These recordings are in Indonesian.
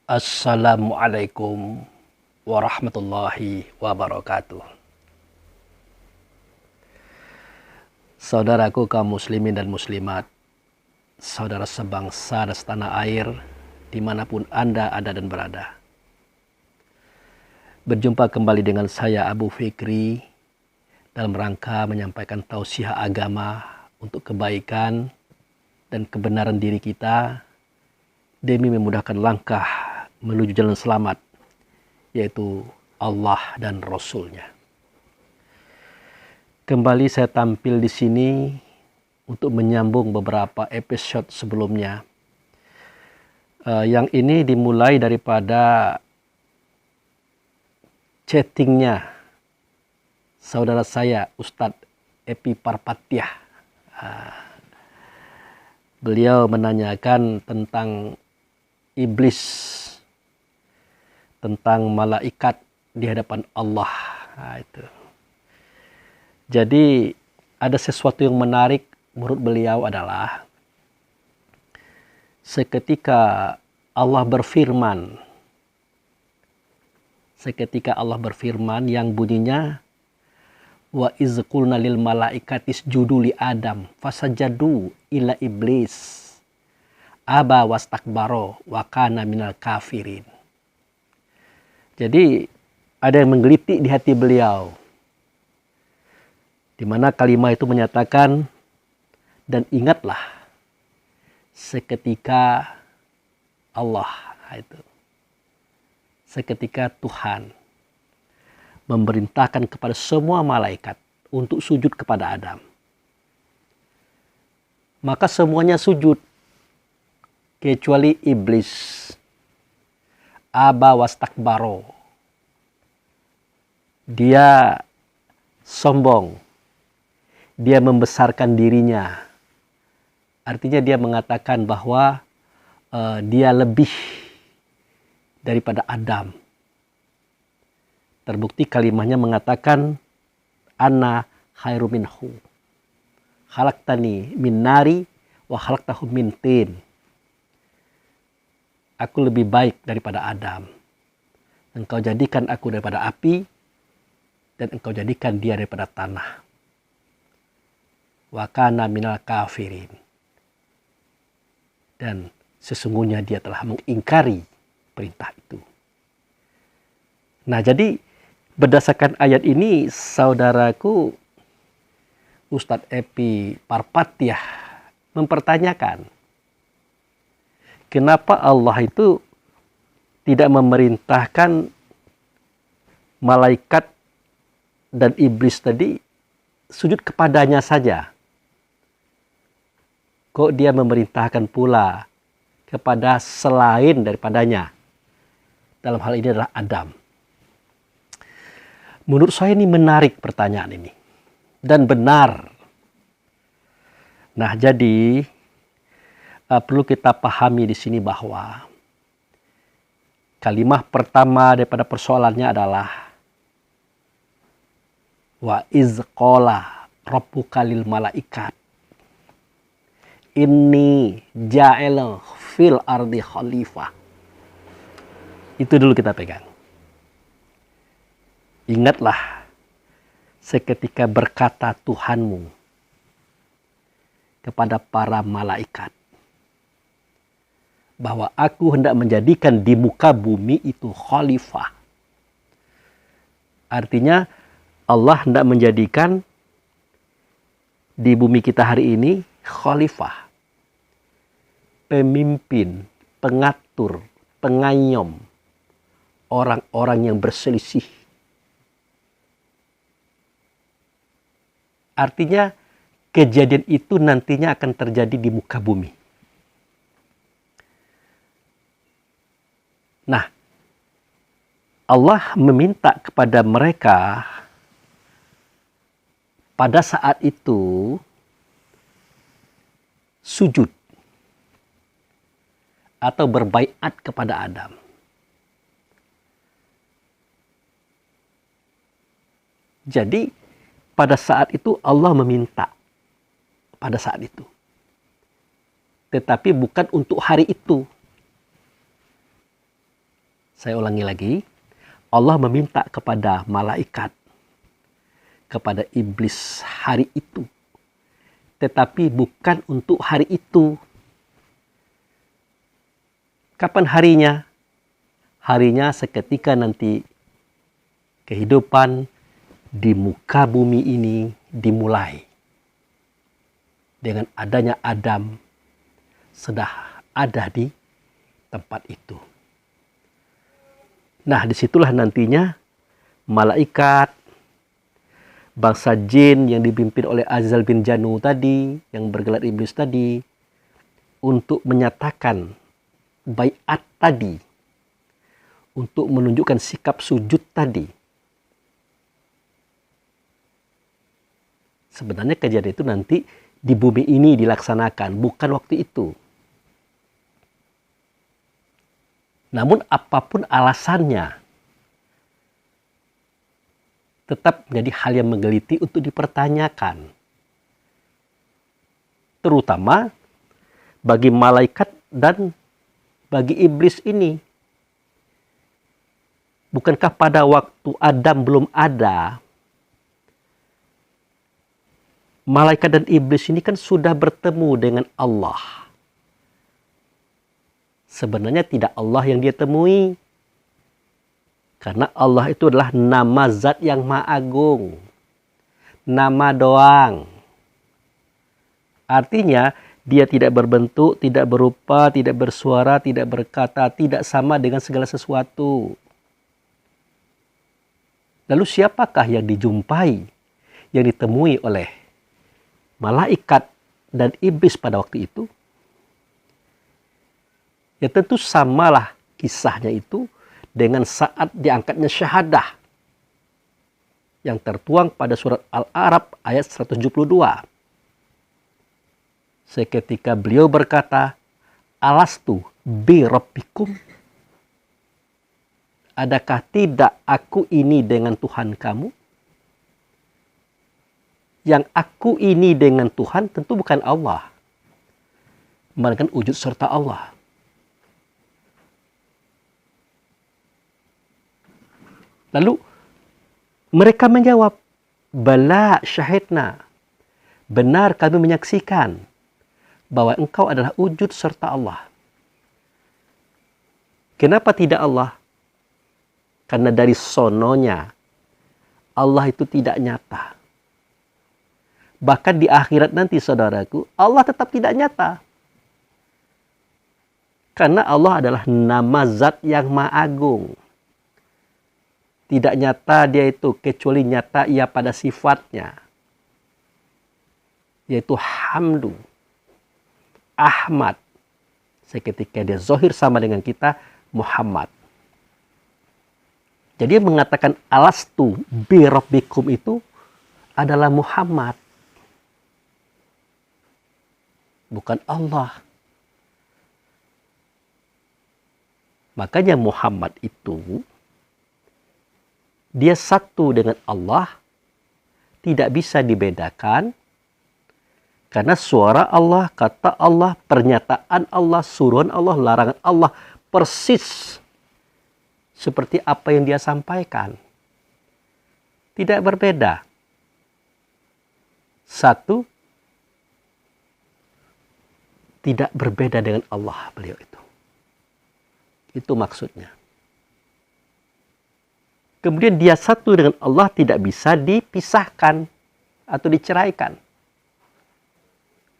Assalamualaikum warahmatullahi wabarakatuh. Saudaraku kaum muslimin dan muslimat, saudara sebangsa dan setanah air, dimanapun Anda ada dan berada. Berjumpa kembali dengan saya Abu Fikri dalam rangka menyampaikan tausiah agama untuk kebaikan dan kebenaran diri kita demi memudahkan langkah menuju jalan selamat, yaitu Allah dan Rasul-Nya. Kembali saya tampil di sini untuk menyambung beberapa episode sebelumnya. Yang ini dimulai daripada chattingnya saudara saya Ustadz Epi Parpatiah. Beliau menanyakan tentang iblis, tentang malaikat di hadapan Allah. Itu. Jadi ada sesuatu yang menarik menurut beliau adalah seketika Allah berfirman yang bunyinya wa iz qulna lil malaikati isjudu li Adam fasajadu illa iblis aba wastakbaro wa kana minal kafirin. Jadi ada yang menggelitik di hati beliau, di mana kalimat itu menyatakan, dan ingatlah seketika seketika Tuhan memerintahkan kepada semua malaikat untuk sujud kepada Adam. Maka semuanya sujud, kecuali iblis. Aba wastakbaro. Dia sombong. Dia membesarkan dirinya. Artinya dia mengatakan bahwa dia lebih daripada Adam. Terbukti kalimatnya mengatakan ana khairu minhu. Khalaqtani min nari wa khalaqtahu min tin. Aku lebih baik daripada Adam. Engkau jadikan aku daripada api, dan engkau jadikan dia daripada tanah. Wa kana minal kafirin. Dan sesungguhnya dia telah mengingkari perintah itu. Nah, jadi berdasarkan ayat ini, saudaraku Ustadz Epi Parpatiah mempertanyakan, kenapa Allah itu tidak memerintahkan malaikat dan iblis tadi sujud kepadanya saja? Kok dia memerintahkan pula kepada selain daripadanya? Dalam hal ini adalah Adam. Menurut saya ini menarik pertanyaan ini. Dan benar. Nah, jadi perlu kita pahami di sini bahwa kalimat pertama daripada persoalannya adalah wa iz qala rabbuka lil malaikat inni ja'il fil ardi khalifah. Itu dulu kita pegang. Ingatlah seketika berkata Tuhanmu kepada para malaikat bahwa aku hendak menjadikan di muka bumi itu khalifah. Artinya Allah hendak menjadikan di bumi kita hari ini khalifah. Pemimpin, pengatur, pengayom orang-orang yang berselisih. Artinya kejadian itu nantinya akan terjadi di muka bumi. Nah, Allah meminta kepada mereka pada saat itu sujud atau berbaiat kepada Adam. Jadi pada saat itu Allah meminta pada saat itu. Tetapi bukan untuk hari itu. Saya ulangi lagi. Allah meminta kepada malaikat, kepada iblis hari itu. Tetapi bukan untuk hari itu. Kapan harinya? Harinya seketika nanti kehidupan di muka bumi ini dimulai. Dengan adanya Adam sudah ada di tempat itu. Nah, disitulah nantinya malaikat, bangsa jin yang dipimpin oleh Azal bin Janu tadi, yang bergelar iblis tadi, untuk menyatakan baiat tadi, untuk menunjukkan sikap sujud tadi. Sebenarnya kejadian itu nanti di bumi ini dilaksanakan, bukan waktu itu. Namun apapun alasannya, tetap menjadi hal yang menggeliti untuk dipertanyakan. Terutama bagi malaikat dan bagi iblis ini. Bukankah pada waktu Adam belum ada, malaikat dan iblis ini kan sudah bertemu dengan Allah. Sebenarnya tidak Allah yang dia temui. Karena Allah itu adalah nama zat yang maha agung. Nama doang. Artinya dia tidak berbentuk, tidak berupa, tidak bersuara, tidak berkata, tidak sama dengan segala sesuatu. Lalu siapakah yang dijumpai, yang ditemui oleh malaikat dan iblis pada waktu itu? Ya tentu samalah kisahnya itu dengan saat diangkatnya syahadah yang tertuang pada surat Al-A'raf ayat 172. Seketika beliau berkata, Alastu bi rabbikum? Adakah tidak aku ini dengan Tuhan kamu? Yang aku ini dengan Tuhan tentu bukan Allah, melainkan wujud serta Allah. Lalu mereka menjawab, Bala syahidna. Benar kami menyaksikan bahwa engkau adalah wujud serta Allah. Kenapa tidak Allah? Karena dari sononya Allah itu tidak nyata. Bahkan di akhirat nanti saudaraku, Allah tetap tidak nyata. Karena Allah adalah nama zat yang maha agung. Tidak nyata dia itu, kecuali nyata ia pada sifatnya. Yaitu hamdu, Ahmad. Seketika dia zahir sama dengan kita, Muhammad. Jadi mengatakan alastu bi rabbikum itu adalah Muhammad. Bukan Allah. Makanya Muhammad itu dia satu dengan Allah, tidak bisa dibedakan, karena suara Allah, kata Allah, pernyataan Allah, suruhan Allah, larangan Allah, persis seperti apa yang dia sampaikan. Tidak berbeda. Satu, tidak berbeda dengan Allah beliau itu. Itu maksudnya. Kemudian dia satu dengan Allah tidak bisa dipisahkan atau diceraikan.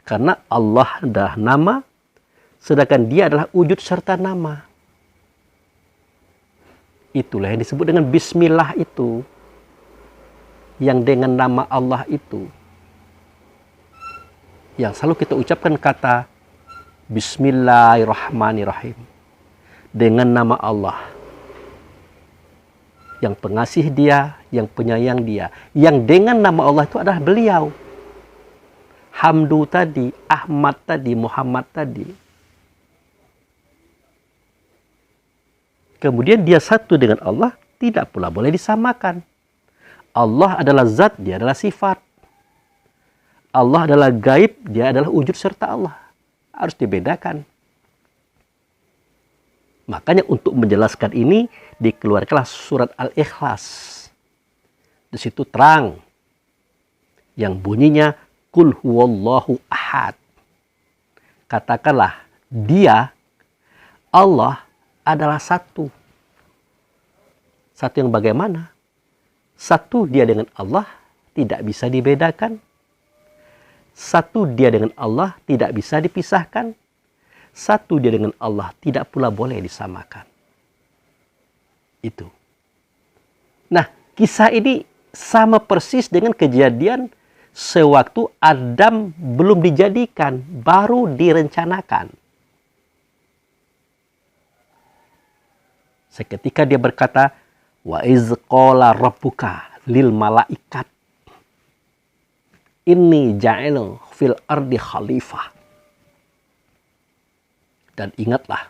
Karena Allah adalah nama, sedangkan dia adalah wujud serta nama. Itulah yang disebut dengan Bismillah itu. Yang dengan nama Allah itu. Yang selalu kita ucapkan kata Bismillahirrahmanirrahim. Dengan nama Allah. Yang pengasih dia, yang penyayang dia. Yang dengan nama Allah itu adalah beliau. Hamdu tadi, Ahmad tadi, Muhammad tadi. Kemudian dia satu dengan Allah, tidak pula boleh disamakan. Allah adalah zat, dia adalah sifat. Allah adalah gaib, dia adalah wujud serta Allah. Harus dibedakan. Makanya untuk menjelaskan ini dikeluarkanlah surat Al-Ikhlas. Di situ terang yang bunyinya Qul huwallahu ahad. Katakanlah dia, Allah adalah satu. Satu yang bagaimana? Satu dia dengan Allah tidak bisa dibedakan. Satu dia dengan Allah tidak bisa dipisahkan. Satu dia dengan Allah tidak pula boleh disamakan. Itu. Nah, kisah ini sama persis dengan kejadian sewaktu Adam belum dijadikan, baru direncanakan. Seketika dia berkata, wa iz qala rabbuka lil malaikat inni ja'ilun fil ardi khalifah. Dan ingatlah,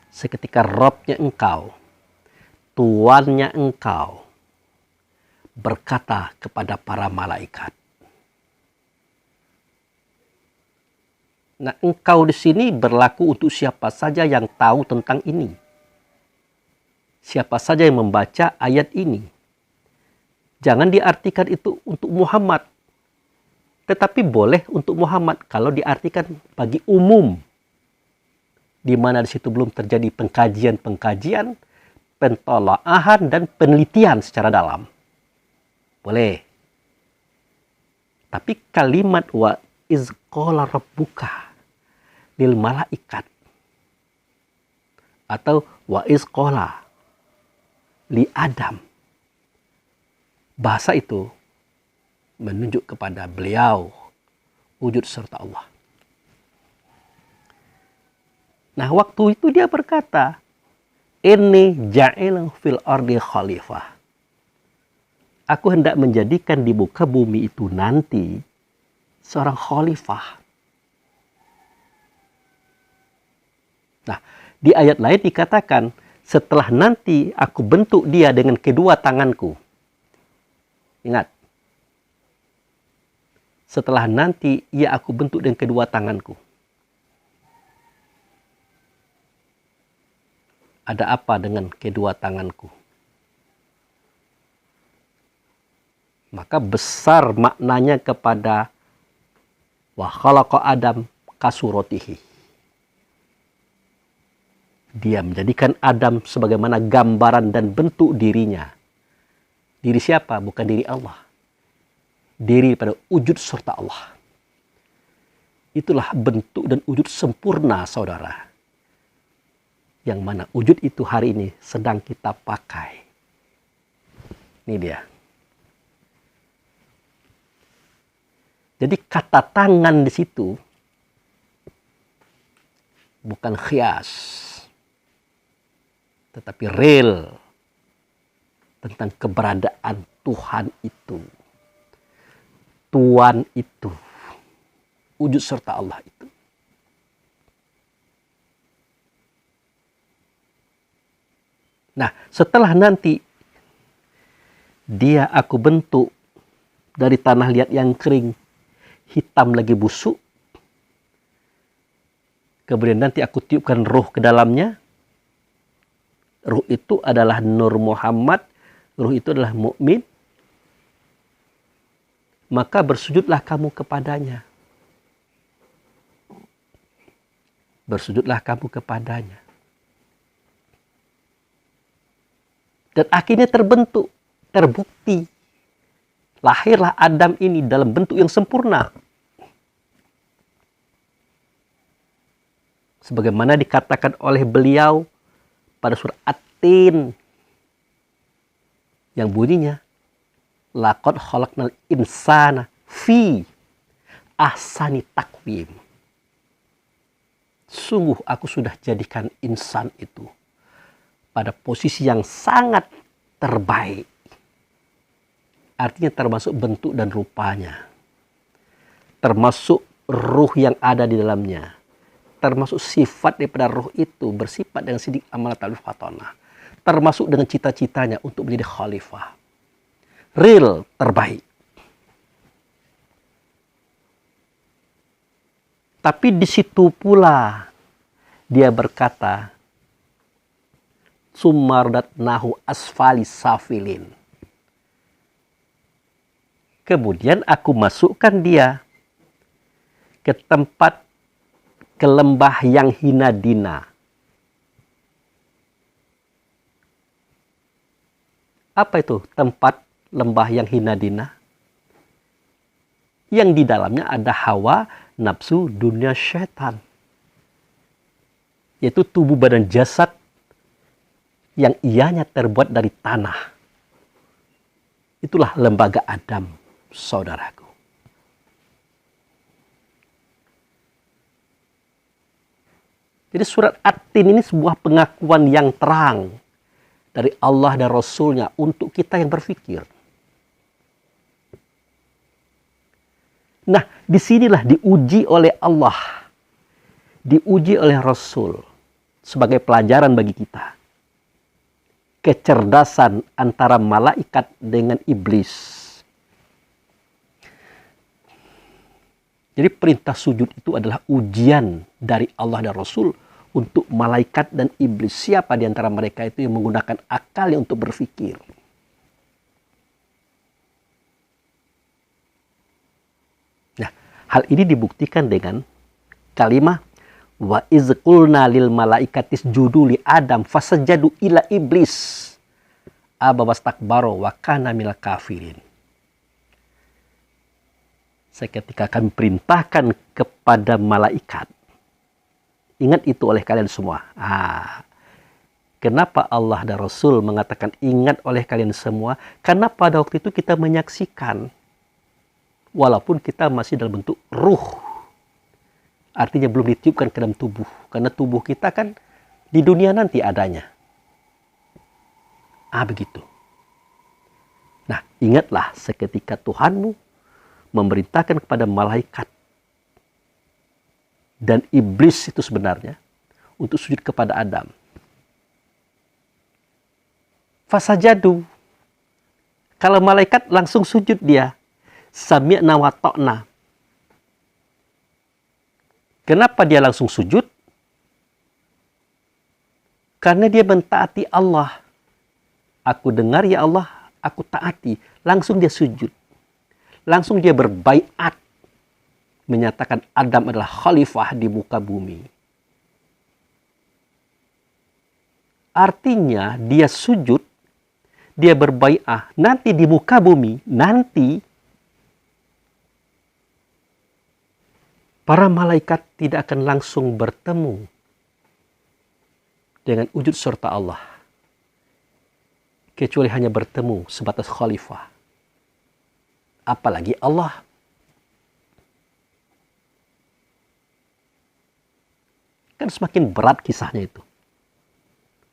seketika Rabb-nya engkau, Tuannya engkau, berkata kepada para malaikat. Nah, engkau di sini berlaku untuk siapa saja yang tahu tentang ini. Siapa saja yang membaca ayat ini. Jangan diartikan itu untuk Muhammad. Tetapi boleh untuk Muhammad kalau diartikan bagi umum. Di mana di situ belum terjadi pengkajian-pengkajian, pentolaahan dan penelitian secara dalam. Boleh. Tapi kalimat wa iz qala rabbuka lil malaikat atau wa iz qala li Adam. Bahasa itu menunjuk kepada beliau wujud serta Allah. Nah, waktu itu dia berkata, "Inni ja'ilun fil ardi khalifah." Aku hendak menjadikan di muka bumi itu nanti seorang khalifah. Nah, di ayat lain dikatakan, setelah nanti aku bentuk dia dengan kedua tanganku. Ingat. Setelah nanti ia aku bentuk dengan kedua tanganku. Ada apa dengan kedua tanganku? Maka besar maknanya kepada wa khalaqa Adam kasuratihi. Dia menjadikan Adam sebagaimana gambaran dan bentuk dirinya. Diri siapa? Bukan diri Allah. Diri pada wujud serta Allah. Itulah bentuk dan wujud sempurna, saudara. Yang mana wujud itu hari ini sedang kita pakai. Ini dia. Jadi kata tangan di situ bukan khias, tetapi real tentang keberadaan Tuhan itu. Tuhan itu. Wujud serta Allah itu. Nah, setelah nanti dia aku bentuk dari tanah liat yang kering, hitam lagi busuk. Kemudian nanti aku tiupkan ruh ke dalamnya. Ruh itu adalah Nur Muhammad. Ruh itu adalah mukmin. Maka bersujudlah kamu kepadanya. Bersujudlah kamu kepadanya. Dan akhirnya terbentuk, terbukti. Lahirlah Adam ini dalam bentuk yang sempurna. Sebagaimana dikatakan oleh beliau pada surah At-Tin. Yang bunyinya, laqad khalaqnal insana fi ahsani taqwim. Sungguh aku sudah jadikan insan itu pada posisi yang sangat terbaik. Artinya termasuk bentuk dan rupanya. Termasuk ruh yang ada di dalamnya. Termasuk sifat daripada ruh itu bersifat dengan sidik amalat al-fatona. Termasuk dengan cita-citanya untuk menjadi khalifah. Real terbaik. Tapi di situ pula dia berkata, summardatnahu asfali safilin. Kemudian aku masukkan dia ke tempat, ke lembah yang hina dina. Apa itu tempat lembah yang hina dina? Yang di dalamnya ada hawa, nafsu, dunia, syaitan. Yaitu tubuh badan jasad yang ianya terbuat dari tanah. Itulah lembaga Adam, saudaraku. Jadi surat At-Tin ini sebuah pengakuan yang terang dari Allah dan Rasulnya untuk kita yang berpikir. Nah, disinilah diuji oleh Allah, diuji oleh Rasul sebagai pelajaran bagi kita. Kecerdasan antara malaikat dengan iblis. Jadi perintah sujud itu adalah ujian dari Allah dan Rasul untuk malaikat dan iblis. Siapa di antara mereka itu yang menggunakan akalnya untuk berpikir? Nah, hal ini dibuktikan dengan kalimat wa iz qulna lil malaikatis judu li Adam fasajadu ila iblis aba wastakbaro wa kana minal kafirin. Seketika kami perintahkan kepada malaikat. Ingat itu oleh kalian semua. Kenapa Allah dan Rasul mengatakan ingat oleh kalian semua? Karena pada waktu itu kita menyaksikan. Walaupun kita masih dalam bentuk ruh. Artinya belum ditiupkan ke dalam tubuh. Karena tubuh kita kan di dunia nanti adanya. Begitu. Nah, ingatlah seketika Tuhanmu memerintahkan kepada malaikat dan iblis itu sebenarnya untuk sujud kepada Adam. Fasajadu. Kalau malaikat langsung sujud dia. Sami'na wa ta'na. Kenapa dia langsung sujud? Karena dia mentaati Allah. Aku dengar ya Allah, aku taati. Langsung dia sujud. Langsung dia berbaiat. Menyatakan Adam adalah khalifah di muka bumi. Artinya dia sujud, dia berbaiat. Nanti di muka bumi, nanti para malaikat tidak akan langsung bertemu dengan wujud serta Allah. Kecuali hanya bertemu sebatas khalifah. Apalagi Allah. Kan semakin berat kisahnya itu.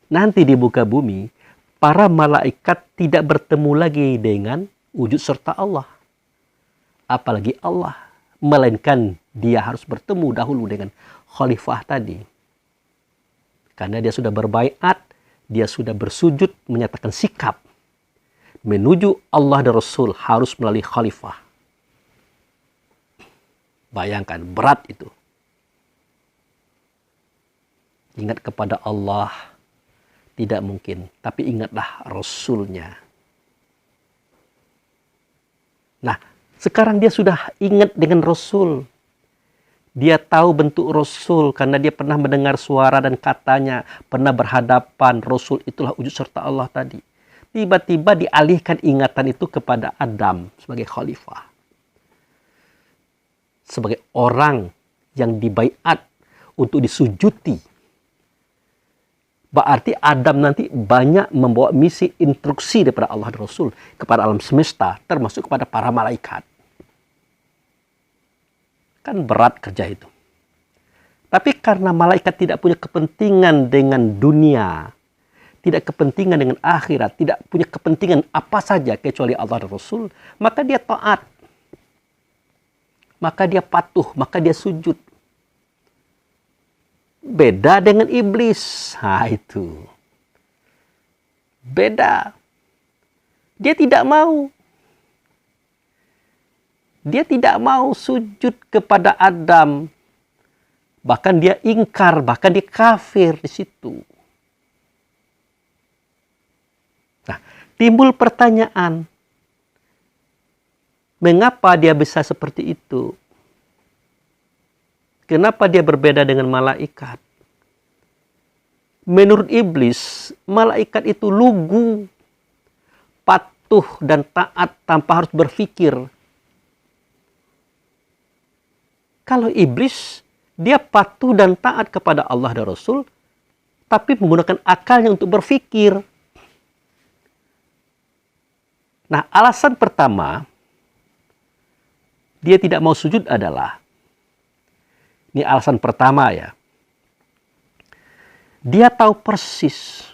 Nanti di muka bumi, para malaikat tidak bertemu lagi dengan wujud serta Allah. Apalagi Allah. Melainkan dia harus bertemu dahulu dengan khalifah tadi. Karena dia sudah berbaiat, dia sudah bersujud, menyatakan sikap. Menuju Allah dan Rasul harus melalui khalifah. Bayangkan, berat itu. Ingat kepada Allah, tidak mungkin. Tapi ingatlah Rasulnya. Nah, sekarang dia sudah ingat dengan Rasul. Dia tahu bentuk Rasul karena dia pernah mendengar suara dan katanya. Pernah berhadapan. Rasul itulah wujud serta Allah tadi. Tiba-tiba dialihkan ingatan itu kepada Adam sebagai khalifah. Sebagai orang yang dibaiat untuk disujuti. Berarti Adam nanti banyak membawa misi instruksi daripada Allah dan Rasul kepada alam semesta, termasuk kepada para malaikat. Kan berat kerja itu. Tapi karena malaikat tidak punya kepentingan dengan dunia, tidak kepentingan dengan akhirat, tidak punya kepentingan apa saja kecuali Allah dan Rasul, maka dia taat. Maka dia patuh, maka dia sujud. Beda dengan iblis. Itu. Beda. Dia tidak mau. Dia tidak mau sujud kepada Adam. Bahkan dia ingkar, bahkan dia kafir di situ. Nah, timbul pertanyaan, mengapa dia bisa seperti itu? Kenapa dia berbeda dengan malaikat? Menurut iblis, malaikat itu lugu, patuh dan taat tanpa harus berpikir. Kalau iblis, dia patuh dan taat kepada Allah dan Rasul, tapi menggunakan akalnya untuk berpikir. Nah, alasan pertama, dia tidak mau sujud adalah, ini alasan pertama ya, dia tahu persis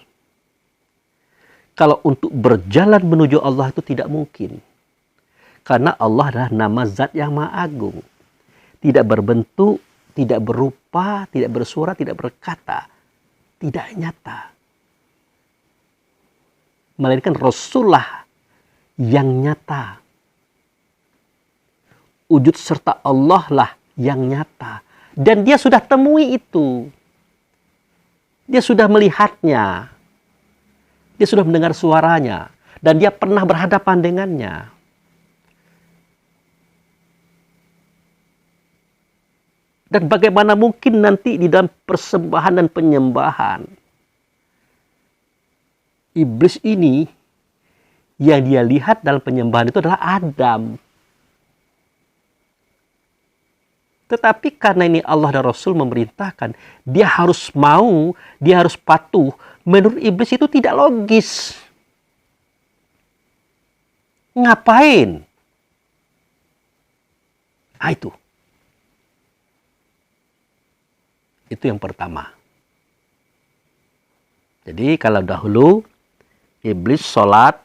kalau untuk berjalan menuju Allah itu tidak mungkin. Karena Allah adalah nama zat yang maha agung. Tidak berbentuk, tidak berupa, tidak bersuara, tidak berkata. Tidak nyata. Melainkan Rasulullah yang nyata. Wujud serta Allah lah yang nyata. Dan dia sudah temui itu. Dia sudah melihatnya. Dia sudah mendengar suaranya. Dan dia pernah berhadapan dengannya. Dan bagaimana mungkin nanti di dalam persembahan dan penyembahan, iblis ini yang dia lihat dalam penyembahan itu adalah Adam. Tetapi karena ini Allah dan Rasul memerintahkan, dia harus mau, dia harus patuh. Menurut iblis itu tidak logis. Ngapain? Ah, itu. Itu yang pertama. Jadi kalau dahulu iblis sholat,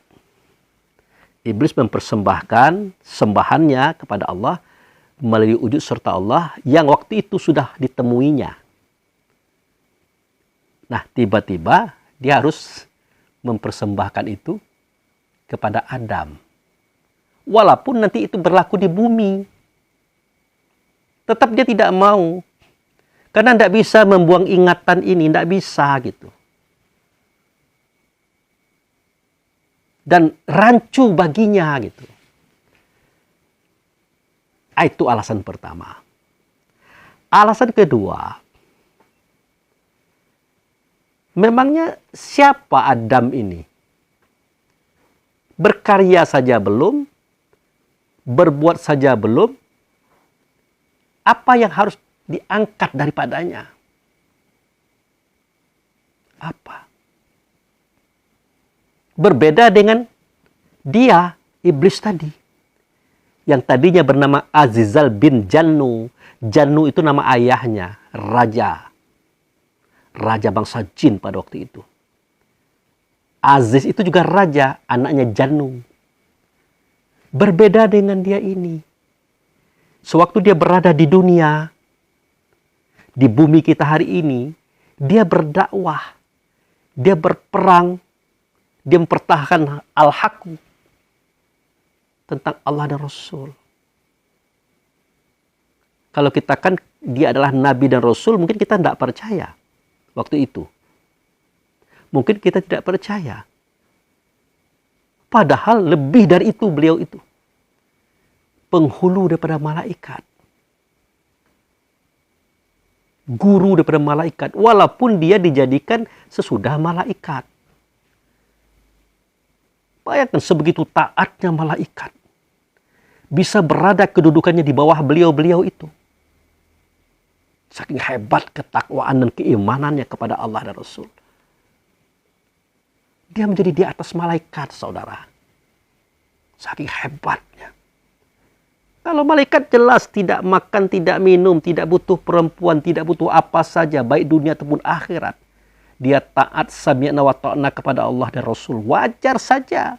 iblis mempersembahkan sembahannya kepada Allah melalui wujud serta Allah yang waktu itu sudah ditemuinya. Nah, tiba-tiba dia harus mempersembahkan itu kepada Adam. Walaupun nanti itu berlaku di bumi. Tetap dia tidak mau. Karena tidak bisa membuang ingatan ini, tidak bisa gitu. Dan rancu baginya gitu. Itu alasan pertama. Alasan kedua, memangnya siapa Adam ini? Berkarya saja belum, berbuat saja belum, apa yang harus diangkat daripadanya? Apa? Berbeda dengan dia, iblis tadi. Yang tadinya bernama Azizal bin Jannu. Jannu itu nama ayahnya, raja. Raja bangsa jin pada waktu itu. Aziz itu juga raja, anaknya Jannu. Berbeda dengan dia ini. Sewaktu dia berada di dunia, di bumi kita hari ini, dia berdakwah, dia berperang, dia mempertahankan al-haq tentang Allah dan Rasul. Kalau kita kan dia adalah Nabi dan Rasul, mungkin kita tidak percaya waktu itu. Mungkin kita tidak percaya. Padahal lebih dari itu beliau itu. Penghulu daripada malaikat. Guru daripada malaikat. Walaupun dia dijadikan sesudah malaikat. Bayangkan sebegitu taatnya malaikat. Bisa berada kedudukannya di bawah beliau-beliau itu. Saking hebat ketakwaan dan keimanannya kepada Allah dan Rasul. Dia menjadi di atas malaikat, saudara. Saking hebatnya. Kalau malaikat jelas tidak makan, tidak minum, tidak butuh perempuan, tidak butuh apa saja, baik dunia ataupun akhirat. Dia taat sami'na wa ta'na kepada Allah dan Rasul. Wajar saja.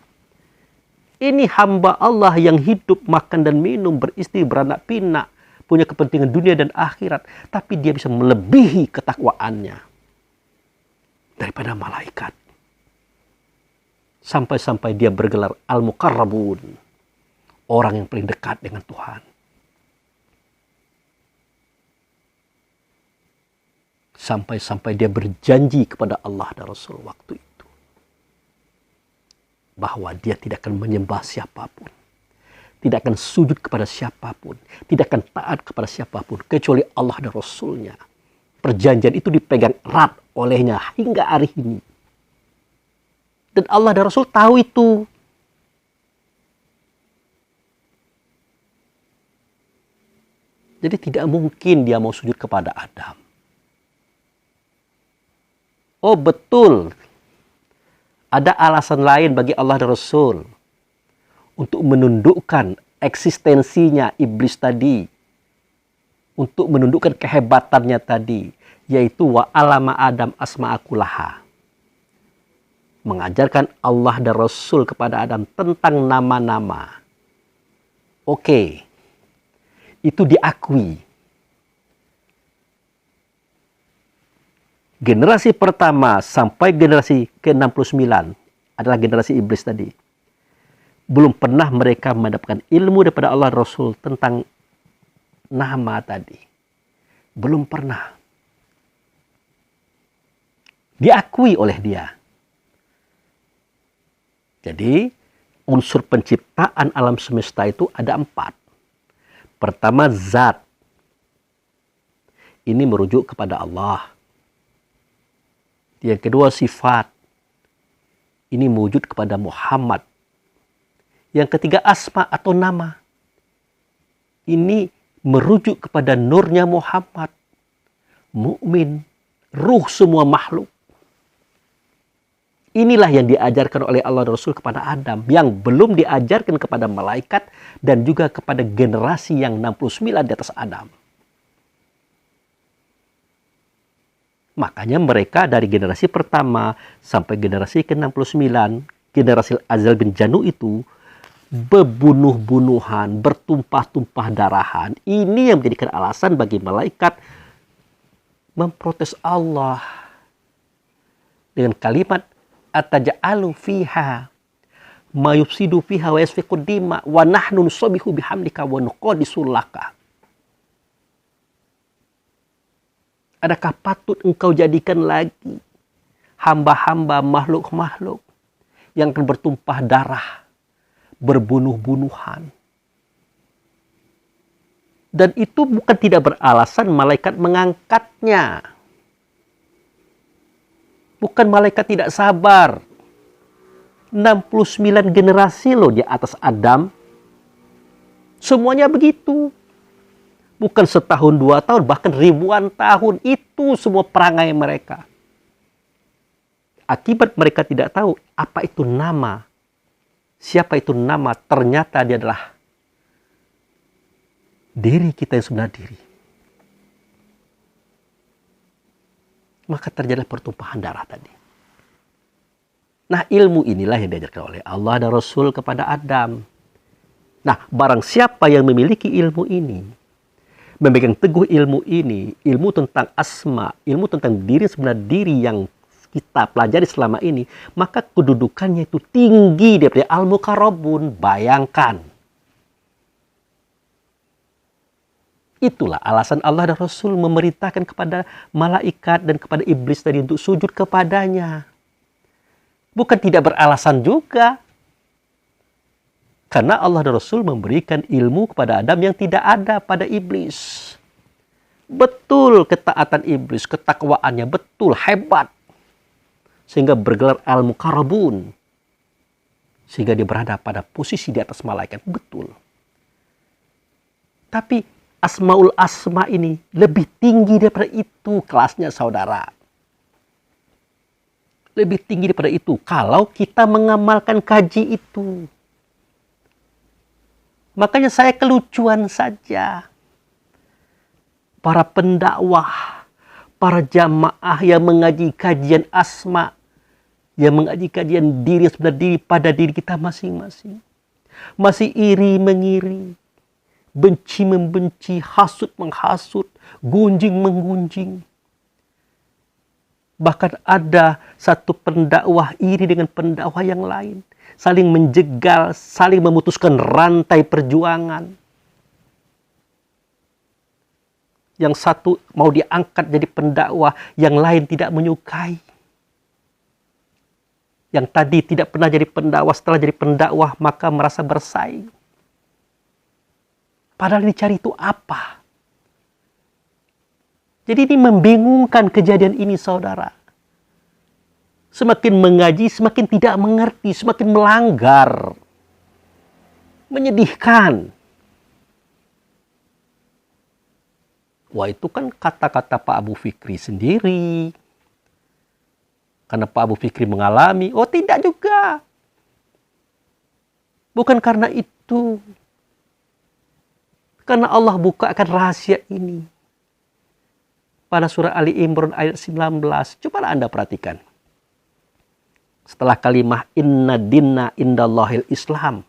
Ini hamba Allah yang hidup, makan dan minum, beristri, beranak pinak, punya kepentingan dunia dan akhirat. Tapi dia bisa melebihi ketakwaannya daripada malaikat. Sampai-sampai dia bergelar Al-Muqarrabun. Orang yang paling dekat dengan Tuhan. Sampai-sampai dia berjanji kepada Allah dan Rasul waktu itu. bahwa dia tidak akan menyembah siapapun, tidak akan sujud kepada siapapun, tidak akan taat kepada siapapun kecuali Allah dan Rasulnya. Perjanjian itu dipegang erat olehnya hingga hari ini. Dan Allah dan Rasul tahu itu. Jadi tidak mungkin dia mau sujud kepada Adam. Oh betul, ada alasan lain bagi Allah dan Rasul untuk menundukkan eksistensinya iblis tadi, untuk menundukkan kehebatannya tadi, yaitu wa alama Adam asma'akulaha. Mengajarkan Allah dan Rasul kepada Adam tentang nama-nama. Oke, itu diakui. Generasi pertama sampai generasi ke-69 adalah generasi iblis tadi. Belum pernah mereka mendapatkan ilmu daripada Allah Rasul tentang nama tadi. Belum pernah. Diakui oleh dia. Jadi unsur penciptaan alam semesta itu ada 4. Pertama zat. Ini merujuk kepada Allah. Yang kedua sifat. Ini wujud kepada Muhammad. Yang ketiga asma atau nama. Ini merujuk kepada nurnya Muhammad. Mukmin, ruh semua makhluk. Inilah yang diajarkan oleh Allah dan Rasul kepada Adam. Yang belum diajarkan kepada malaikat dan juga kepada generasi yang 69 di atas Adam. Makanya mereka dari generasi pertama sampai generasi ke-69, generasi Azal bin Janu itu berbunuh-bunuhan, bertumpah-tumpah darahan. Ini yang menjadikan alasan bagi malaikat memprotes Allah dengan kalimat ataja'alu fiha ma yufsidu fiha wa yasfiqud dima wa nahnu nusabbihu bihamdika wa nuqaddisu laka. Adakah patut engkau jadikan lagi hamba-hamba makhluk-makhluk yang akan bertumpah darah, berbunuh-bunuhan? Dan itu bukan tidak beralasan malaikat mengangkatnya. Bukan malaikat tidak sabar. 69 generasi loh di atas Adam. Semuanya begitu. Bukan setahun, 2 tahun, bahkan ribuan tahun. Itu semua perangai mereka. Akibat mereka tidak tahu apa itu nama. Siapa itu nama, ternyata dia adalah diri kita yang sebenarnya diri. Maka terjadi pertumpahan darah tadi. Nah, ilmu inilah yang diajarkan oleh Allah dan Rasul kepada Adam. Nah, barang siapa yang memiliki ilmu ini, memegang teguh ilmu ini, ilmu tentang asma, ilmu tentang diri sebenarnya diri yang kita pelajari selama ini, maka kedudukannya itu tinggi daripada al-muqarrabun. Bayangkan. Itulah alasan Allah dan Rasul memerintahkan kepada malaikat dan kepada iblis tadi untuk sujud kepadanya. Bukan tidak beralasan juga. Karena Allah dan Rasul memberikan ilmu kepada Adam yang tidak ada pada iblis. Betul ketaatan iblis, ketakwaannya betul, hebat. Sehingga bergelar al-muqarrabun. Sehingga dia berada pada posisi di atas malaikat. Betul. Tapi asmaul asma ini lebih tinggi daripada itu kelasnya, saudara. Lebih tinggi daripada itu kalau kita mengamalkan kaji itu. Makanya saya kelucuan saja. Para pendakwah, para jamaah yang mengaji kajian asma, yang mengaji kajian diri sebenarnya diri pada diri kita masing-masing. Masih iri mengiri, benci membenci, hasut menghasut, gunjing menggunjing. Bahkan ada satu pendakwah iri dengan pendakwah yang lain. Saling menjegal, saling memutuskan rantai perjuangan. Yang satu mau diangkat jadi pendakwah, yang lain tidak menyukai. Yang tadi tidak pernah jadi pendakwah, setelah jadi pendakwah maka merasa bersaing. Padahal yang dicari itu apa? Jadi ini membingungkan kejadian ini, saudara. Semakin mengaji, semakin tidak mengerti, semakin melanggar. Menyedihkan. Wah, itu kan kata-kata Pak Abu Fikri sendiri. Karena Pak Abu Fikri mengalami. Oh, tidak juga. Bukan karena itu. Karena Allah bukakan rahasia ini. Pada surah Ali Imran ayat 19. Coba Anda perhatikan. Setelah kalimah inna dinna indallahil Islam.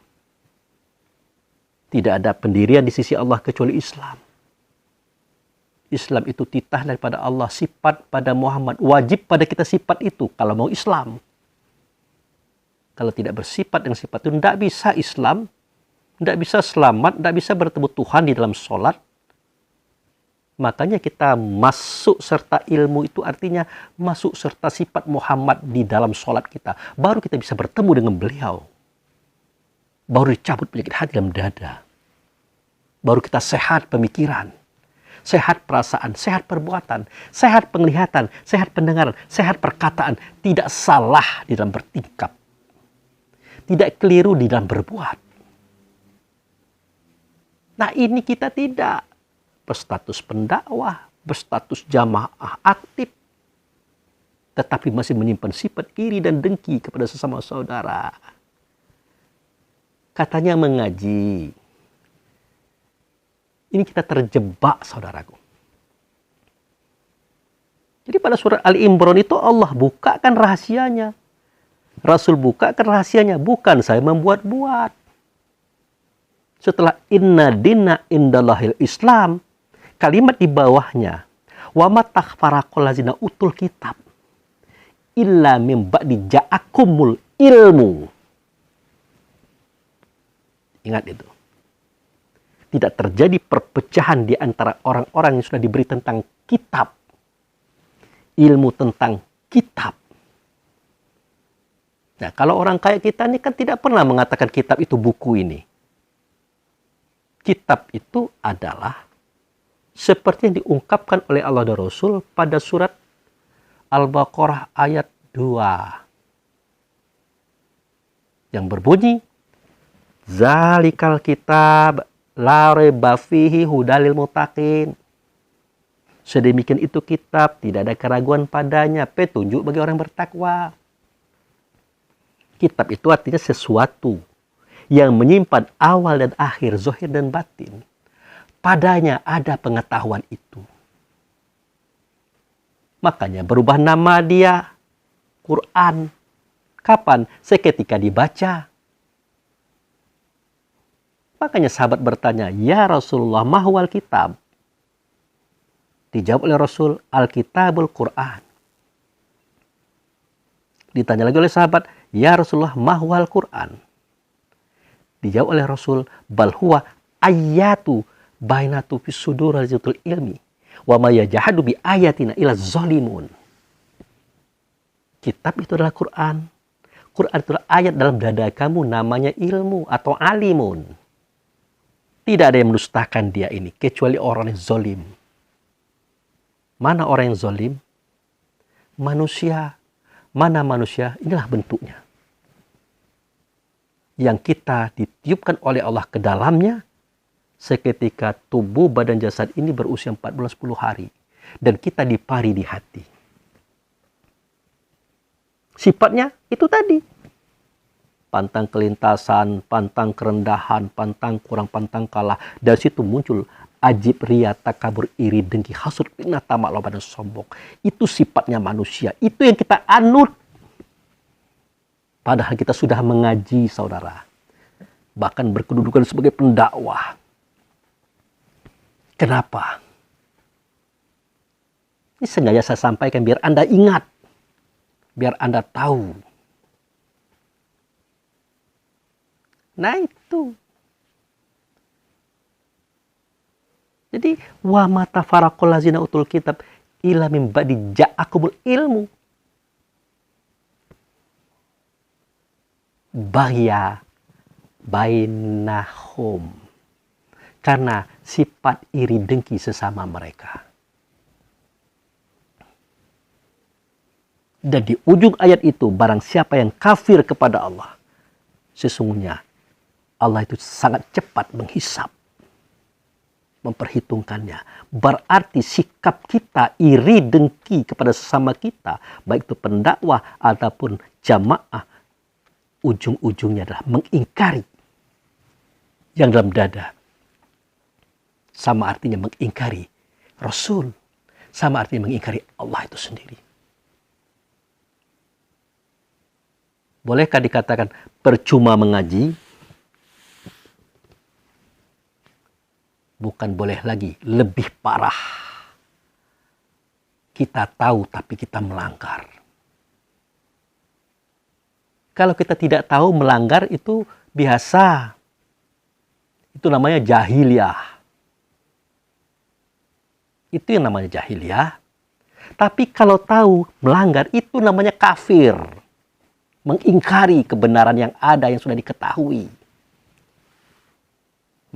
Tidak ada pendirian di sisi Allah kecuali Islam. Islam itu titah daripada Allah, sifat pada Muhammad. Wajib pada kita sifat itu kalau mau Islam. Kalau tidak bersifat dengan sifat itu, tidak bisa Islam, tidak bisa selamat, tidak bisa bertemu Tuhan di dalam sholat. Makanya kita masuk serta ilmu itu artinya masuk serta sifat Muhammad di dalam sholat kita. Baru kita bisa bertemu dengan beliau. Baru dicabut penyakit hati dalam dada. Baru kita sehat pemikiran. Sehat perasaan, sehat perbuatan, sehat penglihatan, sehat pendengaran, sehat perkataan. Tidak salah di dalam bertingkap. Tidak keliru di dalam berbuat. Nah, ini kita tidak berstatus pendakwah, berstatus jamaah aktif, tetapi masih menyimpan sifat iri dan dengki kepada sesama saudara. Katanya mengaji. Ini kita terjebak, saudaraku. Jadi pada surat Ali Imran itu Allah bukakan rahasianya. Rasul bukakan rahasianya. Bukan saya membuat-buat. Setelah inna dinna indallahil Islam. Kalimat di bawahnya. Wa ma takhfaraqal ladzina utul kitab. Illa mim ba'di ja'akumul ilmu. Ingat itu. Tidak terjadi perpecahan di antara orang-orang yang sudah diberi tentang kitab. Ilmu tentang kitab. Nah, kalau orang kayak kita ini kan tidak pernah mengatakan kitab itu buku ini. Kitab itu adalah seperti yang diungkapkan oleh Allah dan Rasul pada surat Al-Baqarah ayat 2. Yang berbunyi, Zalikal kitab la raiba fihi hudalil muttaqin. Sedemikian itu kitab, tidak ada keraguan padanya, petunjuk bagi orang bertakwa. Kitab itu artinya sesuatu yang menyimpan awal dan akhir, zahir dan batin. Padanya ada pengetahuan itu. Makanya berubah nama dia Quran. Kapan? Seketika dibaca. Makanya sahabat bertanya, ya Rasulullah, mahwal kitab? Dijawab oleh Rasul, Alkitabul Quran. Ditanya lagi oleh sahabat, ya Rasulullah, mahwal Quran? Dijawab oleh Rasul, bal huwa ayatu bainatu fis sudur al-zutul ilmi wa ma yajhadu bi ayatina ila zalimun. Kitab itu adalah Quran. Quran itu adalah ayat dalam dada kamu, namanya ilmu atau alimun. Tidak ada yang mendustakan dia ini, kecuali orang yang zalim. Mana orang yang zalim? Manusia. Mana manusia? Inilah bentuknya. Yang kita ditiupkan oleh Allah ke dalamnya, seketika tubuh badan jasad ini berusia 4 bulan 10 hari. Dan kita dipari di hati. Sifatnya itu tadi. Pantang kelintasan, pantang kerendahan, pantang kurang, pantang kalah. Dari situ muncul ajib, ria, takabur, iri, dengki, hasud, fitnah, tamak, loba, dan sombong. Itu sifatnya manusia. Itu yang kita anut. Padahal kita sudah mengaji, saudara. Bahkan berkedudukan sebagai pendakwah. Kenapa? Ini sengaja saya sampaikan biar Anda ingat. Biar Anda tahu. Nah itu. Jadi wa mata faraqul lazina utul kitab ila mim ba'di ja'akumul ilmu. Baghya bainahum. Karena sifat iri dengki sesama mereka. Dan di ujung ayat itu, barang siapa yang kafir kepada Allah, sesungguhnya Allah itu sangat cepat menghisap, memperhitungkannya. Berarti sikap kita iri dengki kepada sesama kita, baik itu pendakwah ataupun jamaah, ujung-ujungnya adalah mengingkari yang dalam dada. Sama artinya mengingkari Rasul, sama artinya mengingkari Allah itu sendiri. Bolehkah dikatakan percuma mengaji? Bukan boleh lagi, lebih parah. Kita tahu tapi kita melanggar. Kalau kita tidak tahu melanggar itu biasa. Itu namanya jahiliyah. Itu yang namanya jahiliyah. Tapi kalau tahu melanggar itu namanya kafir. Mengingkari kebenaran yang ada yang sudah diketahui.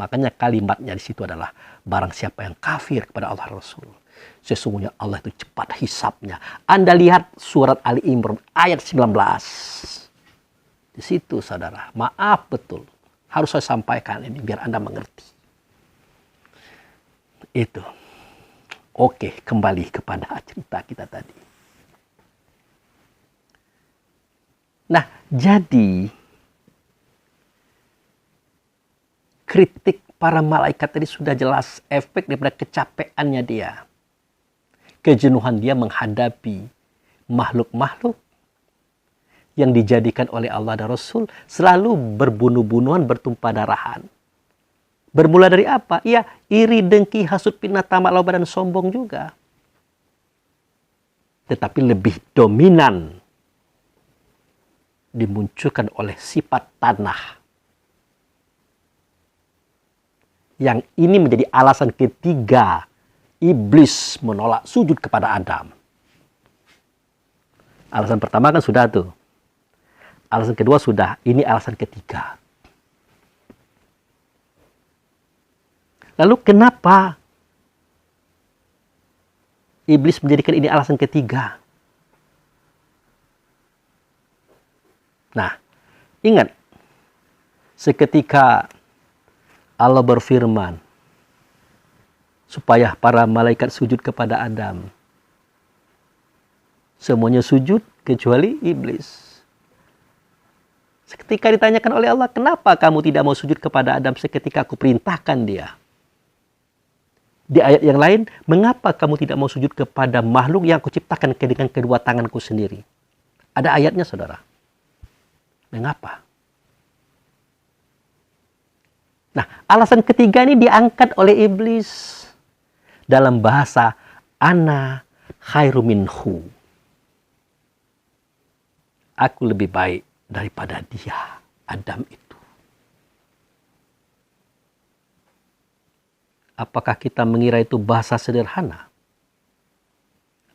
Makanya kalimatnya di situ adalah barang siapa yang kafir kepada Allah Rasul, sesungguhnya Allah itu cepat hisapnya. Anda lihat surat Ali Imran ayat 19. Di situ saudara, maaf betul. Harus saya sampaikan ini biar Anda mengerti. Itu. Oke, kembali kepada cerita kita tadi. Nah, jadi kritik para malaikat tadi sudah jelas efek daripada kecapeannya dia. Kejenuhan dia menghadapi makhluk-makhluk yang dijadikan oleh Allah dan Rasul selalu berbunuh-bunuhan, bertumpah darahan. Bermula dari apa? Ya, iri, dengki, hasut, fitnah, tamak, loba, dan sombong juga. Tetapi lebih dominan dimunculkan oleh sifat tanah. Yang ini menjadi alasan ketiga iblis menolak sujud kepada Adam. Alasan pertama kan sudah tuh. Alasan kedua sudah, ini alasan ketiga. Lalu kenapa iblis menjadikan ini alasan ketiga? Nah, ingat, seketika Allah berfirman supaya para malaikat sujud kepada Adam, semuanya sujud kecuali iblis. Seketika ditanyakan oleh Allah, kenapa kamu tidak mau sujud kepada Adam seketika aku perintahkan dia? Di ayat yang lain, mengapa kamu tidak mau sujud kepada makhluk yang aku ciptakan dengan kedua tanganku sendiri? Ada ayatnya, saudara. Mengapa? Nah, alasan ketiga ini diangkat oleh iblis dalam bahasa ana khairu minhu. Aku lebih baik daripada dia, Adam itu. Apakah kita mengira itu bahasa sederhana?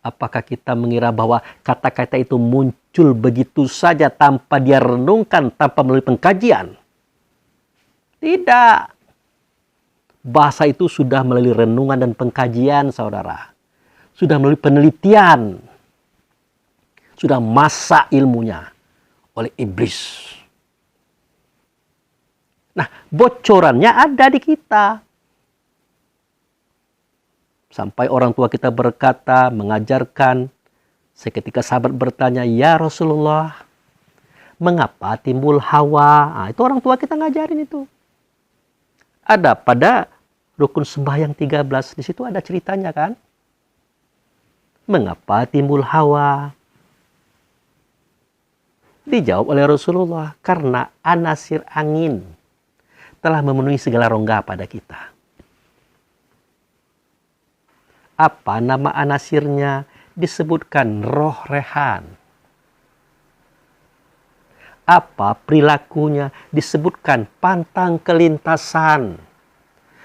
Apakah kita mengira bahwa kata-kata itu muncul begitu saja tanpa dia renungkan, tanpa melalui pengkajian? Tidak. Bahasa itu sudah melalui renungan dan pengkajian, saudara. Sudah melalui penelitian. Sudah masak ilmunya oleh iblis. Nah, bocorannya ada di kita. Sampai orang tua kita berkata, mengajarkan, seketika sahabat bertanya, ya Rasulullah, mengapa timbul hawa? Nah, itu orang tua kita ngajarin itu. Ada pada rukun sembahyang 13, di situ ada ceritanya kan. Mengapa timbul hawa? Dijawab oleh Rasulullah, karena anasir angin telah memenuhi segala rongga pada kita. Apa nama anasirnya? Disebutkan roh rehan. Apa perilakunya? Disebutkan pantang kelintasan.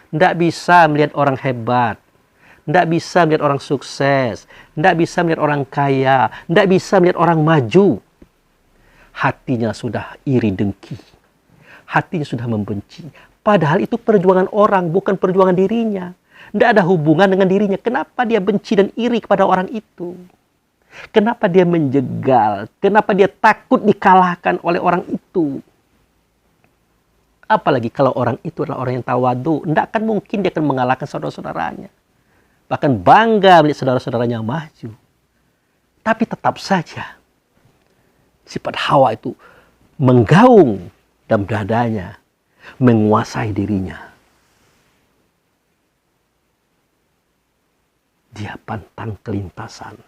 Tidak bisa melihat orang hebat. Tidak bisa melihat orang sukses. Tidak bisa melihat orang kaya. Tidak bisa melihat orang maju. hatinya sudah iri dengki, hatinya sudah membenci. Padahal itu perjuangan orang, bukan perjuangan dirinya. Tidak ada hubungan dengan dirinya. Kenapa dia benci dan iri kepada orang itu? Kenapa dia menjegal? Kenapa dia takut dikalahkan oleh orang itu? Apalagi kalau orang itu adalah orang yang tawadu. Tidak akan mungkin dia akan mengalahkan saudara-saudaranya. Bahkan bangga melihat saudara-saudaranya maju. Tapi tetap saja sifat Hawa itu menggaung dalam dadanya, menguasai dirinya. Dia pantang kelintasan.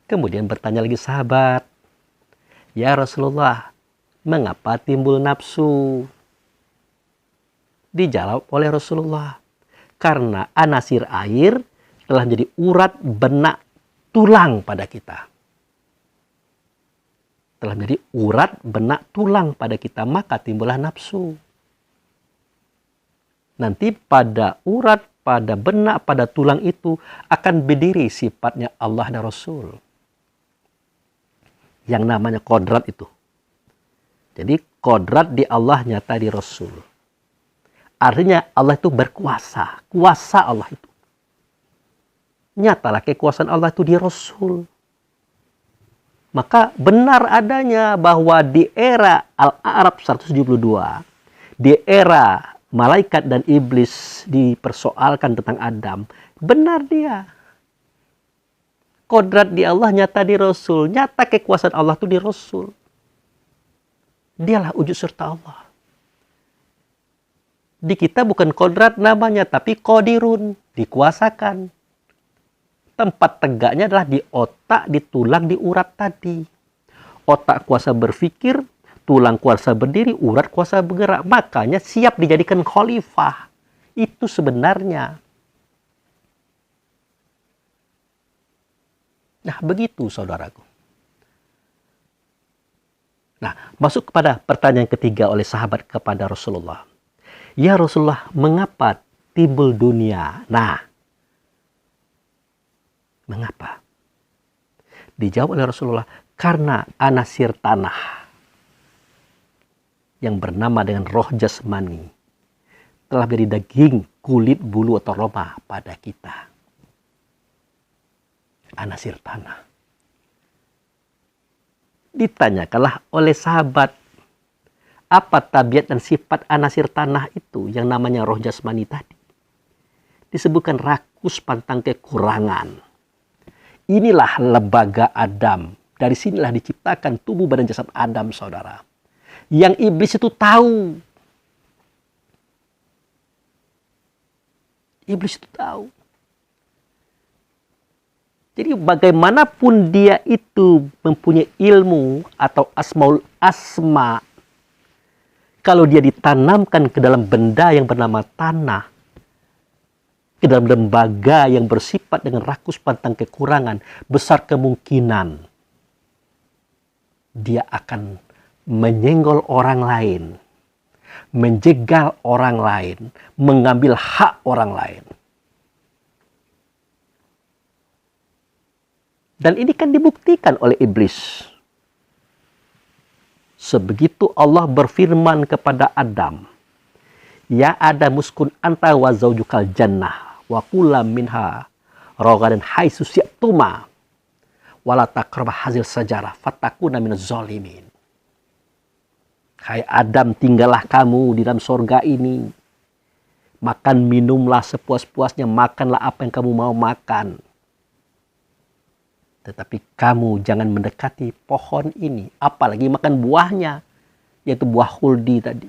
Kemudian bertanya lagi sahabat, "Ya Rasulullah, mengapa timbul nafsu?" Dijawab oleh Rasulullah, "Karena anasir air telah menjadi urat benak tulang pada kita." Telah menjadi urat benak tulang pada kita, maka timbullah nafsu. Nanti pada urat, pada benak, pada tulang itu akan berdiri sifatnya Allah dan Rasul. Yang namanya kodrat itu. Jadi kodrat di Allah nyata di Rasul. Artinya Allah itu berkuasa. Kuasa Allah itu. Nyatalah kekuasaan Allah itu di Rasul. Maka benar adanya bahwa di era Al-A'raf 172, di era malaikat dan iblis dipersoalkan tentang Adam, benar dia. Kodrat di Allah nyata di Rasul, nyata kekuasaan Allah itu di Rasul. Dialah wujud serta Allah. Di kita bukan kodrat namanya, tapi qadirun, dikuasakan. Tempat tegaknya adalah di otak, di tulang, di urat tadi. Otak kuasa berpikir, tulang kuasa berdiri, urat kuasa bergerak. Makanya siap dijadikan khalifah. Itu sebenarnya. Nah, begitu saudaraku. Nah, masuk kepada pertanyaan ketiga oleh sahabat kepada Rasulullah. "Ya Rasulullah, mengapa timbul dunia?" Nah, mengapa? Dijawab oleh Rasulullah, karena anasir tanah yang bernama dengan roh jasmani telah menjadi daging, kulit, bulu atau roma pada kita. Anasir tanah. Ditanyakanlah oleh sahabat, apa tabiat dan sifat anasir tanah itu yang namanya roh jasmani tadi? Disebutkan rakus, pantang, kekurangan. Inilah lembaga Adam. Dari sinilah diciptakan tubuh badan jasad Adam, saudara. Yang iblis itu tahu. Iblis itu tahu. Jadi bagaimanapun dia itu mempunyai ilmu atau asma, kalau dia ditanamkan ke dalam benda yang bernama tanah, ke dalam lembaga yang bersifat dengan rakus, pantang, kekurangan, besar kemungkinan dia akan menyenggol orang lain, menjegal orang lain, mengambil hak orang lain. Dan ini kan dibuktikan oleh iblis. Sebegitu Allah berfirman kepada Adam, "Ya Adam, uskun anta wa zaujukal jannah wa kula minha ragadan haitsu syi'tuma wa la taqrabah hazil sajarah fatakuna minaz zalimin." Hai Adam, tinggallah kamu di dalam sorga ini. Makan minumlah sepuas-puasnya, makanlah apa yang kamu mau makan. Tetapi kamu jangan mendekati pohon ini, apalagi makan buahnya, yaitu buah khuldi tadi.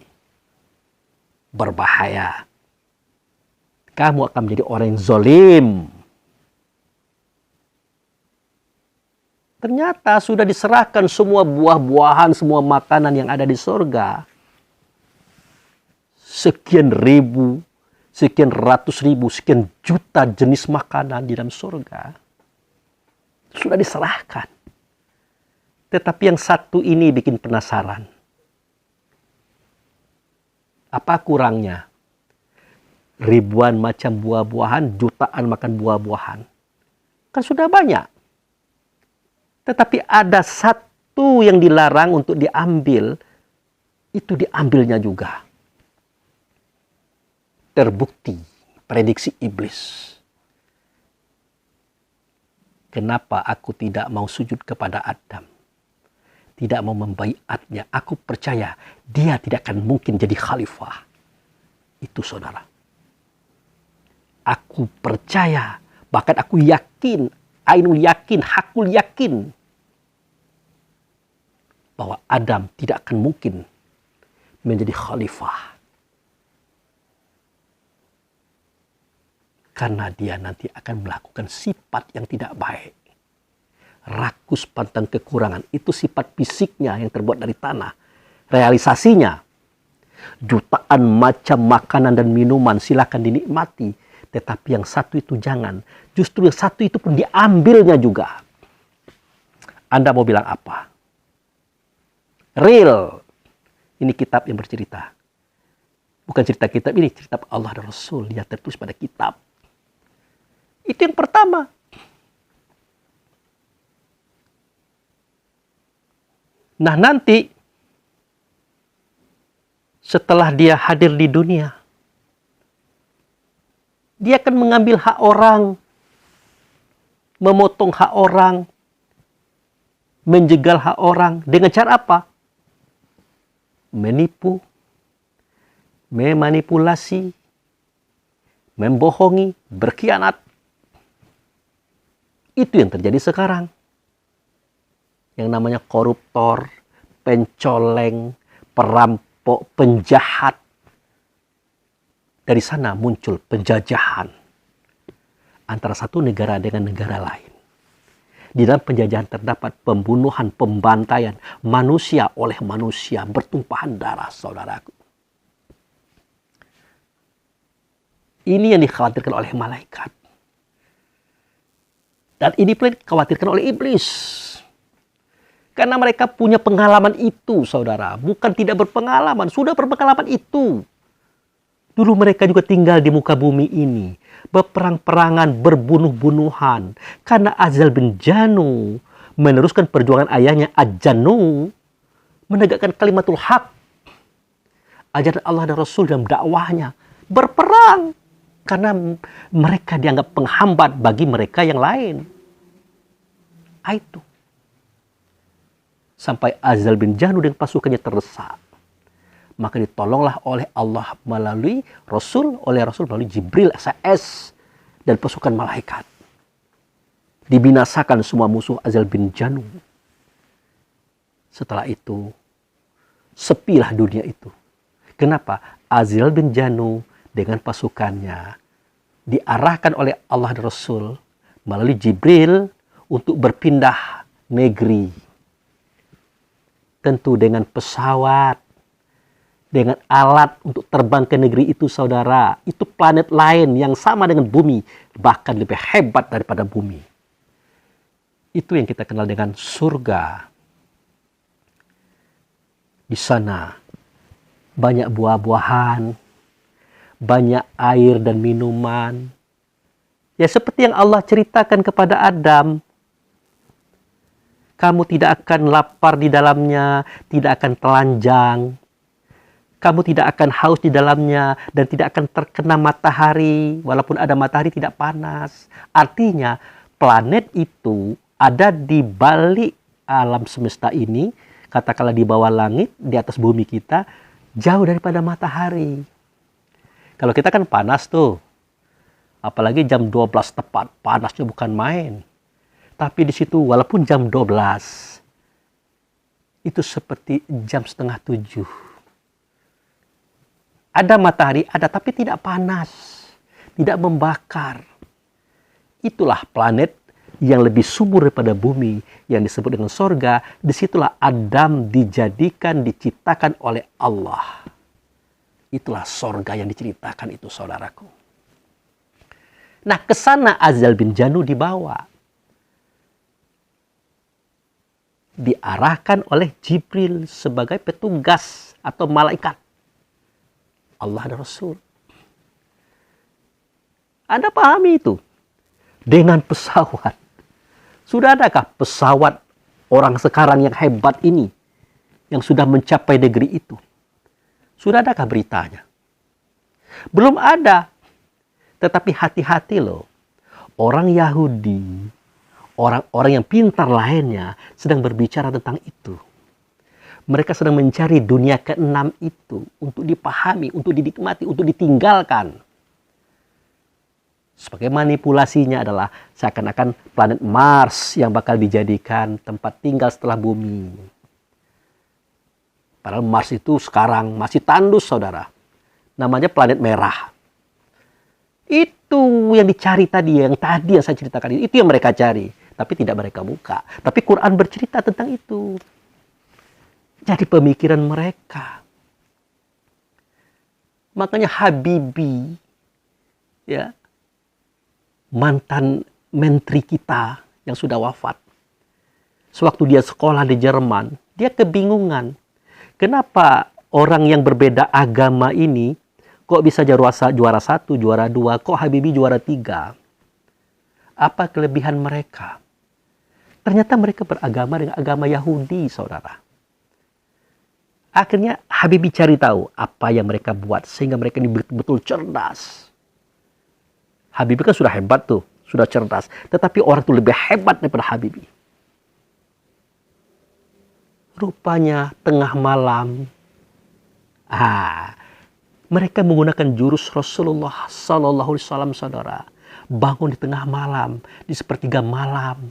Berbahaya. Kamu akan menjadi orang yang zalim. Ternyata sudah diserahkan semua buah-buahan, semua makanan yang ada di surga. Sekian ribu, sekian ratus ribu, sekian juta jenis makanan di dalam surga. Sudah diserahkan. Tetapi yang satu ini bikin penasaran. Apa kurangnya? Ribuan macam buah-buahan, jutaan makan buah-buahan. Kan sudah banyak. Tetapi ada satu yang dilarang untuk diambil, itu diambilnya juga. Terbukti prediksi iblis. Kenapa aku tidak mau sujud kepada Adam? Tidak mau membaiatnya. Aku percaya dia tidak akan mungkin jadi khalifah. Itu saudara. Aku percaya, bahkan aku yakin, ainul yakin, hakul yakin, bahwa Adam tidak akan mungkin menjadi khalifah. Karena dia nanti akan melakukan sifat yang tidak baik. Rakus, pantang, kekurangan. Itu sifat fisiknya yang terbuat dari tanah. Realisasinya, jutaan macam makanan dan minuman silakan dinikmati. Tetapi yang satu itu jangan. Justru yang satu itu pun diambilnya juga. Anda mau bilang apa? Real. Ini kitab yang bercerita. Bukan cerita kitab ini, cerita Allah dan Rasul. Dia tertulis pada kitab. Itu yang pertama. Nah nanti, setelah dia hadir di dunia, dia akan mengambil hak orang, memotong hak orang, menjegal hak orang. Dengan cara apa? Menipu, memanipulasi, membohongi, berkhianat. Itu yang terjadi sekarang. Yang namanya koruptor, pencoleng, perampok, penjahat. Dari sana muncul penjajahan antara satu negara dengan negara lain. Di dalam penjajahan terdapat pembunuhan, pembantaian manusia oleh manusia, bertumpahan darah, saudaraku. Ini yang dikhawatirkan oleh malaikat. Dan ini pula dikhawatirkan oleh iblis. Karena mereka punya pengalaman itu, saudara. Bukan tidak berpengalaman, sudah berpengalaman itu. Dulu mereka juga tinggal di muka bumi ini. Berperang-perangan, berbunuh-bunuhan. Karena Azal bin Janu meneruskan perjuangan ayahnya Ajanu. Menegakkan kalimatul haq. Ajaran Allah dan Rasul dalam dakwahnya. Berperang. Karena mereka dianggap penghambat bagi mereka yang lain. Itu. Sampai Azal bin Janu dan pasukannya terdesak. Maka ditolonglah oleh Allah melalui Rasul, melalui Jibril SAS dan pasukan malaikat. Dibinasakan semua musuh Azal bin Janu. Setelah itu, sepilah dunia itu. Kenapa? Azal bin Janu dengan pasukannya diarahkan oleh Allah dan Rasul melalui Jibril untuk berpindah negeri. Tentu dengan pesawat, dengan alat untuk terbang ke negeri itu, saudara. Itu planet lain yang sama dengan bumi, bahkan lebih hebat daripada bumi. Itu yang kita kenal dengan surga. Di sana banyak buah-buahan, banyak air dan minuman. Ya seperti yang Allah ceritakan kepada Adam. Kamu tidak akan lapar di dalamnya, tidak akan telanjang. Kamu tidak akan haus di dalamnya dan tidak akan terkena matahari. Walaupun ada matahari tidak panas. Artinya planet itu ada di balik alam semesta ini. Katakanlah di bawah langit, di atas bumi kita. Jauh daripada matahari. Kalau kita kan panas tuh. Apalagi jam 12 tepat. Panasnya bukan main. Tapi di situ walaupun jam 12. Itu seperti jam setengah 7. Ada matahari, ada tapi tidak panas. Tidak membakar. Itulah planet yang lebih subur daripada bumi. Yang disebut dengan sorga. Disitulah Adam dijadikan, diciptakan oleh Allah. Itulah sorga yang diceritakan itu, saudaraku. Nah, ke sana Azal bin Janu dibawa. Diarahkan oleh Jibril sebagai petugas atau malaikat Allah dan Rasul. Anda pahami itu? Dengan pesawat. Sudah adakah pesawat orang sekarang yang hebat ini, yang sudah mencapai negeri itu? Sudah adakah beritanya? Belum ada. Tetapi hati-hati loh. Orang Yahudi, orang-orang yang pintar lainnya sedang berbicara tentang itu. Mereka sedang mencari dunia keenam itu untuk dipahami, untuk dinikmati, untuk ditinggalkan. Sebagai manipulasinya adalah seakan-akan planet Mars yang bakal dijadikan tempat tinggal setelah bumi. Padahal Mars itu sekarang masih tandus, saudara. Namanya planet merah. Itu yang dicari tadi, yang saya ceritakan. Itu yang mereka cari. Tapi tidak mereka buka. Tapi Quran bercerita tentang itu. Jadi pemikiran mereka. Makanya Habibie, ya, mantan menteri kita yang sudah wafat. Sewaktu dia sekolah di Jerman, dia kebingungan. Kenapa orang yang berbeda agama ini kok bisa juara 1, juara 2, kok Habibie juara 3? Apa kelebihan mereka? Ternyata mereka beragama dengan agama Yahudi, saudara. Akhirnya Habibie cari tahu apa yang mereka buat sehingga mereka ini betul-betul cerdas. Habibie kan sudah hebat tuh, sudah cerdas. Tetapi orang itu lebih hebat daripada Habibie. Rupanya tengah malam, mereka menggunakan jurus Rasulullah Sallallahu Alaihi Wasallam, saudara. Bangun di tengah malam, di sepertiga malam.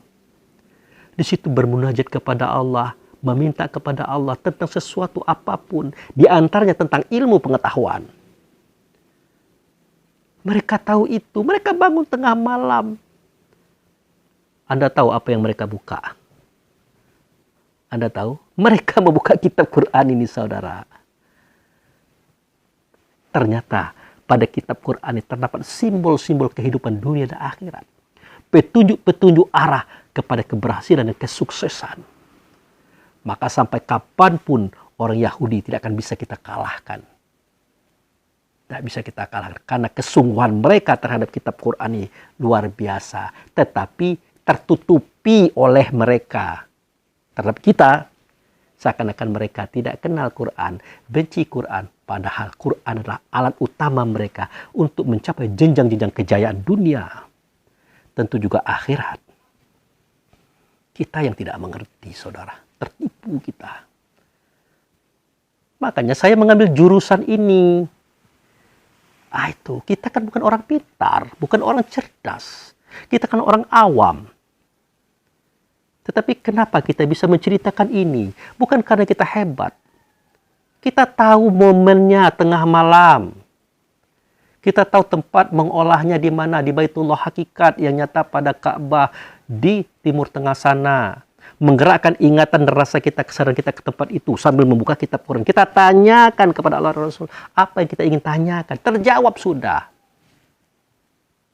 Di situ bermunajat kepada Allah, meminta kepada Allah tentang sesuatu apapun, di antaranya tentang ilmu pengetahuan. Mereka tahu itu, mereka bangun tengah malam. Anda tahu apa yang mereka buka? Anda tahu? Mereka membuka kitab Quran ini, saudara. Ternyata pada kitab Quran ini terdapat simbol-simbol kehidupan dunia dan akhirat. Petunjuk-petunjuk arah kepada keberhasilan dan kesuksesan. Maka sampai kapanpun orang Yahudi tidak akan bisa kita kalahkan. Tidak bisa kita kalahkan. Karena kesungguhan mereka terhadap kitab Quran ini luar biasa. Tetapi tertutupi oleh mereka. Terhadap kita, seakan-akan mereka tidak kenal Quran, benci Quran. Padahal Quran adalah alat utama mereka untuk mencapai jenjang-jenjang kejayaan dunia. Tentu juga akhirat. Kita yang tidak mengerti, saudara. Tertipu kita. Makanya saya mengambil jurusan ini. Itu, kita kan bukan orang pintar, bukan orang cerdas. Kita kan orang awam. Tetapi kenapa kita bisa menceritakan ini? Bukan karena kita hebat. Kita tahu momennya tengah malam. Kita tahu tempat mengolahnya di mana, di Baitullah Hakikat yang nyata pada Ka'bah di Timur Tengah sana. Menggerakkan ingatan dan rasa kita, kesadaran kita ke tempat itu sambil membuka kitab Quran. Kita tanyakan kepada Allah dan Rasul apa yang kita ingin tanyakan. Terjawab sudah.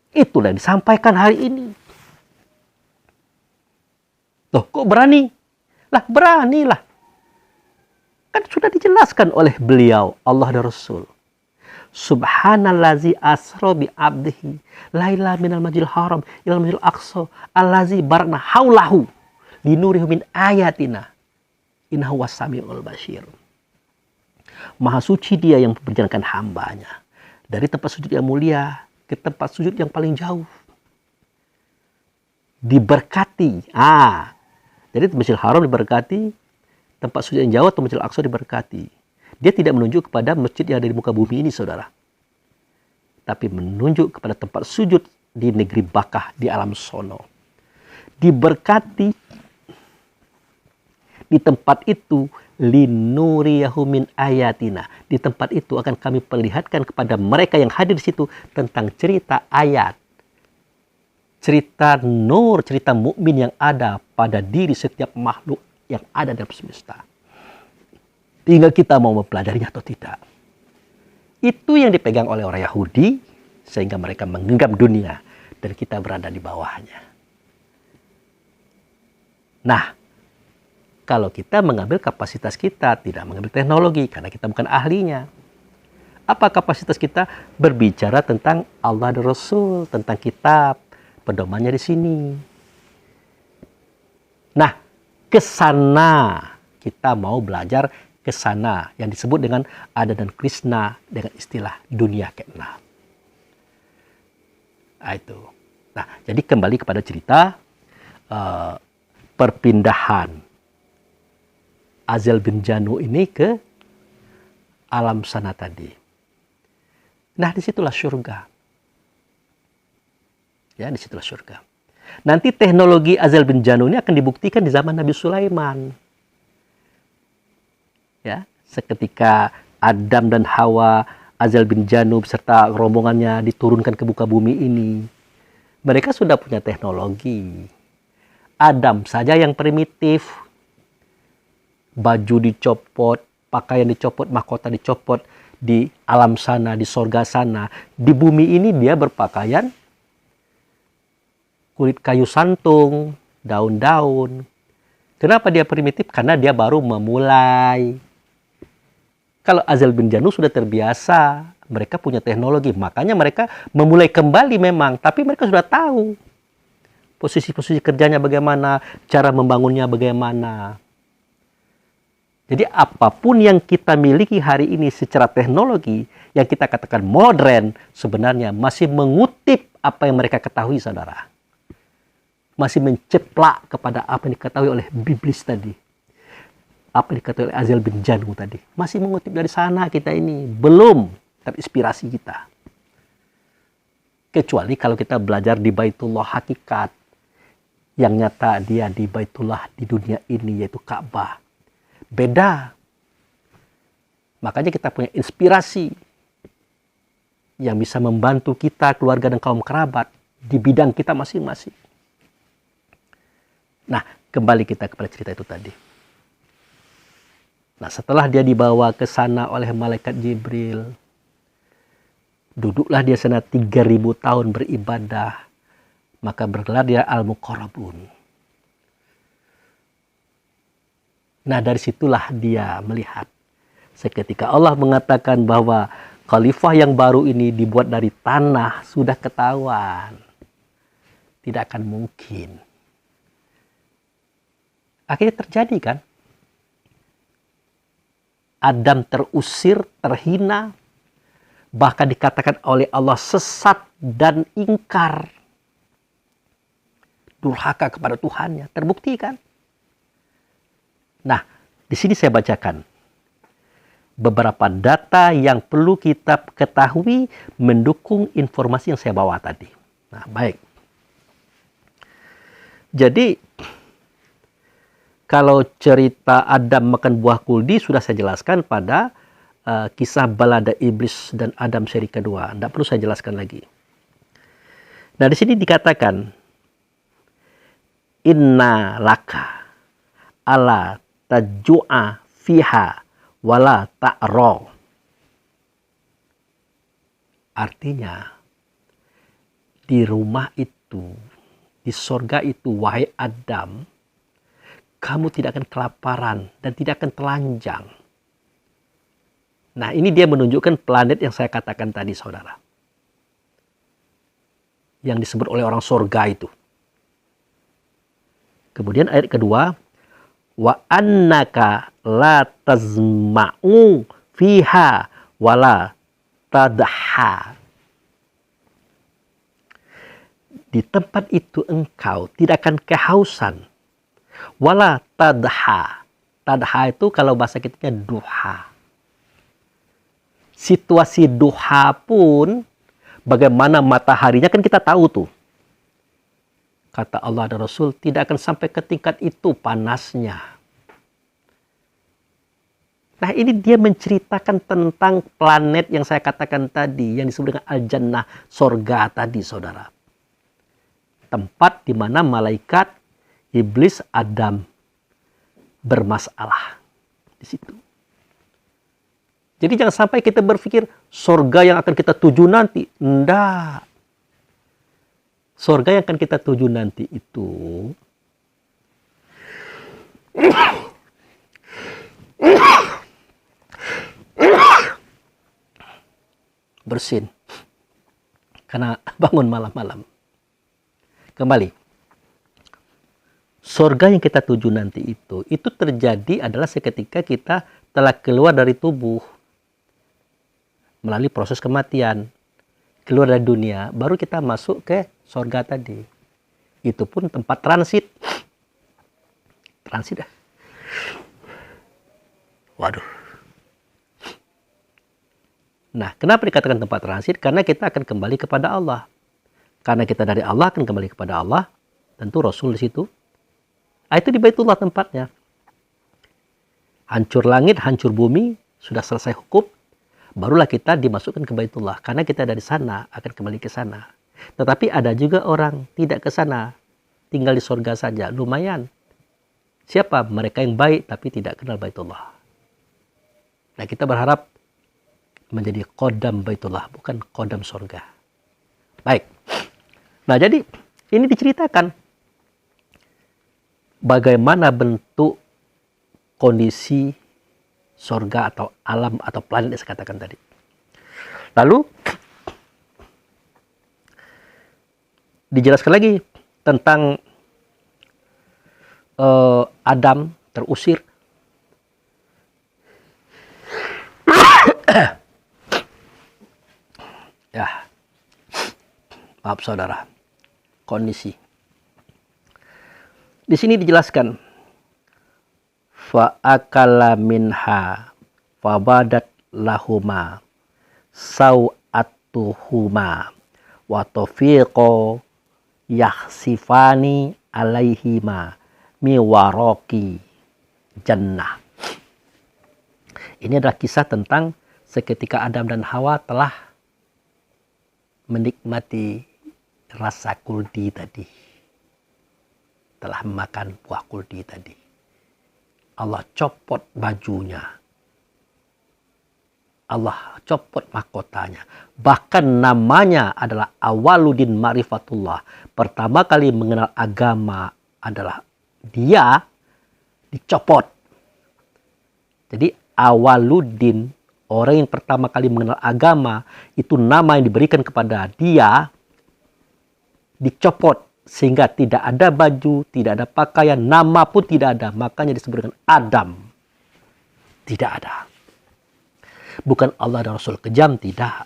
Itulah yang disampaikan hari ini. Loh, kok berani? Lah, beranilah. Kan sudah dijelaskan oleh beliau, Allah dan Rasul. Subhanallazi asra bi abdihi laila minal masjidil haram ilal masjidil aqsa allazi barakna haulahu linurihu min ayatina innahu was-sami'ul basir. Maha suci dia yang memperjalankan hambanya dari tempat sujud yang mulia ke tempat sujud yang paling jauh. Diberkati. Jadi Masjidil Haram diberkati, tempat sujud yang jauh atau Masjidil Aqsa diberkati. Dia tidak menunjuk kepada masjid yang ada di muka bumi ini, saudara. Tapi menunjuk kepada tempat sujud di negeri Bakkah, di alam sono. Diberkati di tempat itu, linuriyahu min ayatina. Di tempat itu akan kami perlihatkan kepada mereka yang hadir di situ tentang cerita ayat. Cerita nur, cerita mukmin yang ada pada diri setiap makhluk yang ada dalam semesta. Tinggal kita mau mempelajarinya atau tidak. Itu yang dipegang oleh orang Yahudi sehingga mereka menggenggam dunia dan kita berada di bawahnya. Nah, kalau kita mengambil kapasitas kita, tidak mengambil teknologi karena kita bukan ahlinya. Apa kapasitas kita? Berbicara tentang Allah dan Rasul, tentang kitab. Pedomannya di sini. Nah, ke sana. Kita mau belajar ke sana yang disebut dengan Ada dan Krishna dengan istilah dunia keenam. Nah, itu. Nah, jadi kembali kepada cerita perpindahan Azel bin Janu ini ke alam sana tadi. Nah, disitulah surga. Ya, disitulah surga. Nanti teknologi Azel bin Janu ini akan dibuktikan di zaman Nabi Sulaiman. Ya, seketika Adam dan Hawa, Azel bin Janu beserta rombongannya diturunkan ke muka bumi ini, mereka sudah punya teknologi. Adam saja yang primitif, baju dicopot, pakaian dicopot, mahkota dicopot di alam sana, di sorga sana. Di bumi ini dia berpakaian kulit kayu santung, daun-daun. Kenapa dia primitif? Karena dia baru memulai. Kalau Azel bin Janu sudah terbiasa, mereka punya teknologi. Makanya mereka memulai kembali memang. Tapi mereka sudah tahu posisi-posisi kerjanya bagaimana, cara membangunnya bagaimana. Jadi apapun yang kita miliki hari ini secara teknologi, yang kita katakan modern, sebenarnya masih mengutip apa yang mereka ketahui, saudara. Masih menceplak kepada apa yang diketahui oleh Biblis tadi. Apa yang dikatakan oleh Azel bin Janu tadi. Masih mengutip dari sana kita ini. Belum terinspirasi kita. Kecuali kalau kita belajar di Baitullah hakikat. Yang nyata dia di Baitullah di dunia ini, yaitu Ka'bah. Beda. Makanya kita punya inspirasi. Yang bisa membantu kita, keluarga dan kaum kerabat. Di bidang kita masing-masing. Nah, kembali kita kepada cerita itu tadi. Nah, setelah dia dibawa ke sana oleh malaikat Jibril, duduklah dia sana 3.000 tahun beribadah, maka bergelar dia Al-Muqarrabun. Nah, dari situlah dia melihat. Seketika Allah mengatakan bahwa khalifah yang baru ini dibuat dari tanah, sudah ketahuan. Tidak akan mungkin. Akhirnya terjadi kan? Adam terusir, terhina, bahkan dikatakan oleh Allah sesat dan ingkar. Durhaka kepada Tuhannya, terbukti kan? Nah, di sini saya bacakan beberapa data yang perlu kita ketahui mendukung informasi yang saya bawa tadi. Nah, baik. Jadi, kalau cerita Adam makan buah kuldi sudah saya jelaskan pada kisah balada iblis dan Adam seri kedua. Tidak perlu saya jelaskan lagi. Nah, di sini dikatakan, Inna laka ala tajua fiha wala ta'ra. Artinya, di rumah itu, di sorga itu, wahai Adam, kamu tidak akan kelaparan dan tidak akan telanjang. Nah, ini dia menunjukkan planet yang saya katakan tadi, saudara. Yang disebut oleh orang sorga itu. Kemudian ayat kedua, wa annaka la tazma'u fiha wala tadha. Di tempat itu engkau tidak akan kehausan. Wala tadha. Tadha itu kalau bahasa kita duha. Situasi duha pun bagaimana mataharinya kan kita tahu tuh. Kata Allah dan Rasul tidak akan sampai ke tingkat itu panasnya. Nah, ini dia menceritakan tentang planet yang saya katakan tadi yang disebut dengan Al-Jannah, sorga tadi, saudara. Tempat di mana malaikat, iblis, Adam bermasalah di situ. Jadi jangan sampai kita berpikir sorga yang akan kita tuju nanti. Enggak. Sorga yang akan kita tuju nanti itu bersin. Karena bangun malam-malam. Kembali. surga yang kita tuju nanti itu terjadi adalah seketika kita telah keluar dari tubuh melalui proses kematian, keluar dari dunia, baru kita masuk ke surga tadi. Itu pun tempat transit. Transit. Waduh. Nah, kenapa dikatakan tempat transit? Karena kita akan kembali kepada Allah. Karena kita dari Allah akan kembali kepada Allah, tentu Rasul di situ. Itu di Baitullah tempatnya. Hancur langit, hancur bumi, sudah selesai hukum, barulah kita dimasukkan ke Baitullah. Karena kita dari sana akan kembali ke sana. Tetapi ada juga orang tidak ke sana, tinggal di surga saja, lumayan. Siapa? Mereka yang baik tapi tidak kenal Baitullah. Nah, kita berharap menjadi qodam Baitullah, bukan qodam surga. Baik. Nah, jadi ini diceritakan bagaimana bentuk kondisi surga atau alam atau planet yang saya katakan tadi. Lalu dijelaskan lagi tentang Adam terusir. Ya, maaf saudara, kondisi. Di sini dijelaskan, fa'akala minha fabadat lahuma sawatuhuma wa tafiqo yakhsifani alaihima miwaroki jannah. Ini adalah kisah tentang seketika Adam dan Hawa telah menikmati rasa kuldi tadi. Telah memakan buah kuldi tadi. Allah copot bajunya. Allah copot mahkotanya. Bahkan namanya adalah Awaluddin Ma'rifatullah. Pertama kali mengenal agama adalah dia dicopot. Jadi Awaluddin, orang yang pertama kali mengenal agama, itu nama yang diberikan kepada dia dicopot. Sehingga tidak ada baju, tidak ada pakaian, nama pun tidak ada. Makanya disebutkan Adam. Tidak ada. Bukan Allah dan Rasul kejam, tidak.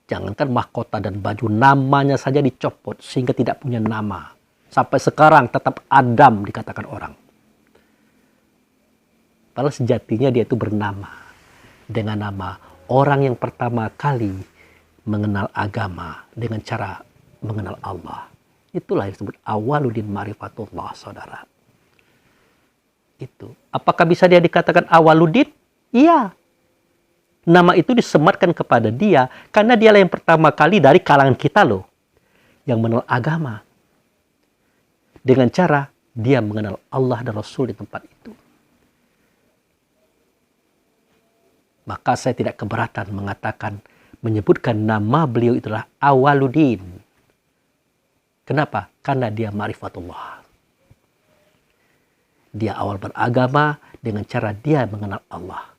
Jangankan mahkota dan baju, namanya saja dicopot sehingga tidak punya nama. Sampai sekarang tetap Adam dikatakan orang. Padahal sejatinya dia itu bernama. Dengan nama orang yang pertama kali mengenal agama dengan cara mengenal Allah. Itulah yang disebut Awaluddin Ma'rifatullah, saudara. Itu. Apakah bisa dia dikatakan Awaluddin? Iya. Nama itu disematkan kepada dia karena dialah yang pertama kali dari kalangan kita loh yang mengenal agama. Dengan cara dia mengenal Allah dan Rasul di tempat itu. Maka saya tidak keberatan mengatakan, menyebutkan nama beliau itulah Awaluddin. Kenapa? Karena dia ma'rifatullah. Dia awal beragama dengan cara dia mengenal Allah.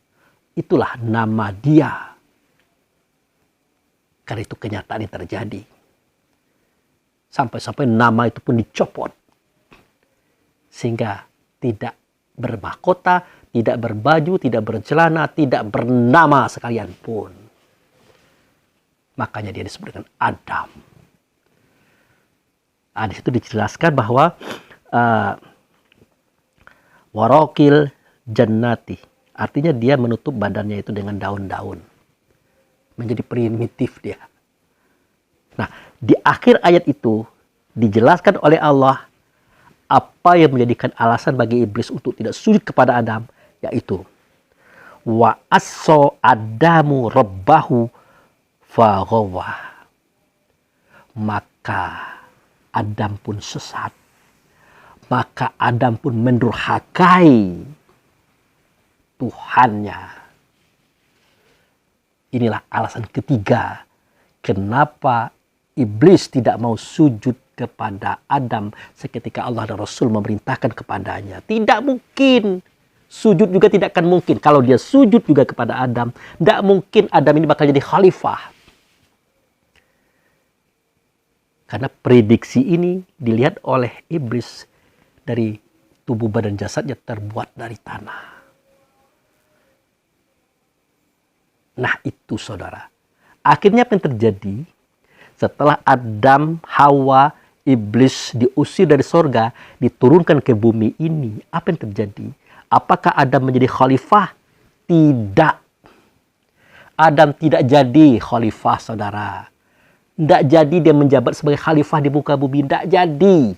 Itulah nama dia. Karena itu kenyataan yang terjadi. Sampai-sampai nama itu pun dicopot. Sehingga tidak bermahkota, tidak berbaju, tidak bercelana, tidak bernama sekalian pun. Makanya dia disebut dengan Adam. Di situ dijelaskan bahwa warokil jannati, artinya dia menutup badannya itu dengan daun-daun, menjadi primitif dia. Nah, di akhir ayat itu dijelaskan oleh Allah apa yang menjadikan alasan bagi iblis untuk tidak sujud kepada Adam, yaitu wa asso adamu rabbahu faghawah, maka Adam pun sesat. Maka Adam pun mendurhakai Tuhannya. Inilah alasan ketiga kenapa iblis tidak mau sujud kepada Adam seketika Allah dan Rasul memerintahkan kepadanya. Tidak mungkin. Sujud juga tidak akan mungkin. Kalau dia sujud juga kepada Adam, tidak mungkin Adam ini bakal jadi khalifah. Karena prediksi ini dilihat oleh iblis dari tubuh badan jasadnya terbuat dari tanah. Nah itu saudara. Akhirnya apa yang terjadi? Setelah Adam, Hawa, iblis diusir dari sorga, diturunkan ke bumi ini. Apa yang terjadi? Apakah Adam menjadi khalifah? Tidak. Adam tidak jadi khalifah saudara. Tidak jadi dia menjabat sebagai khalifah di muka bumi. Tidak jadi.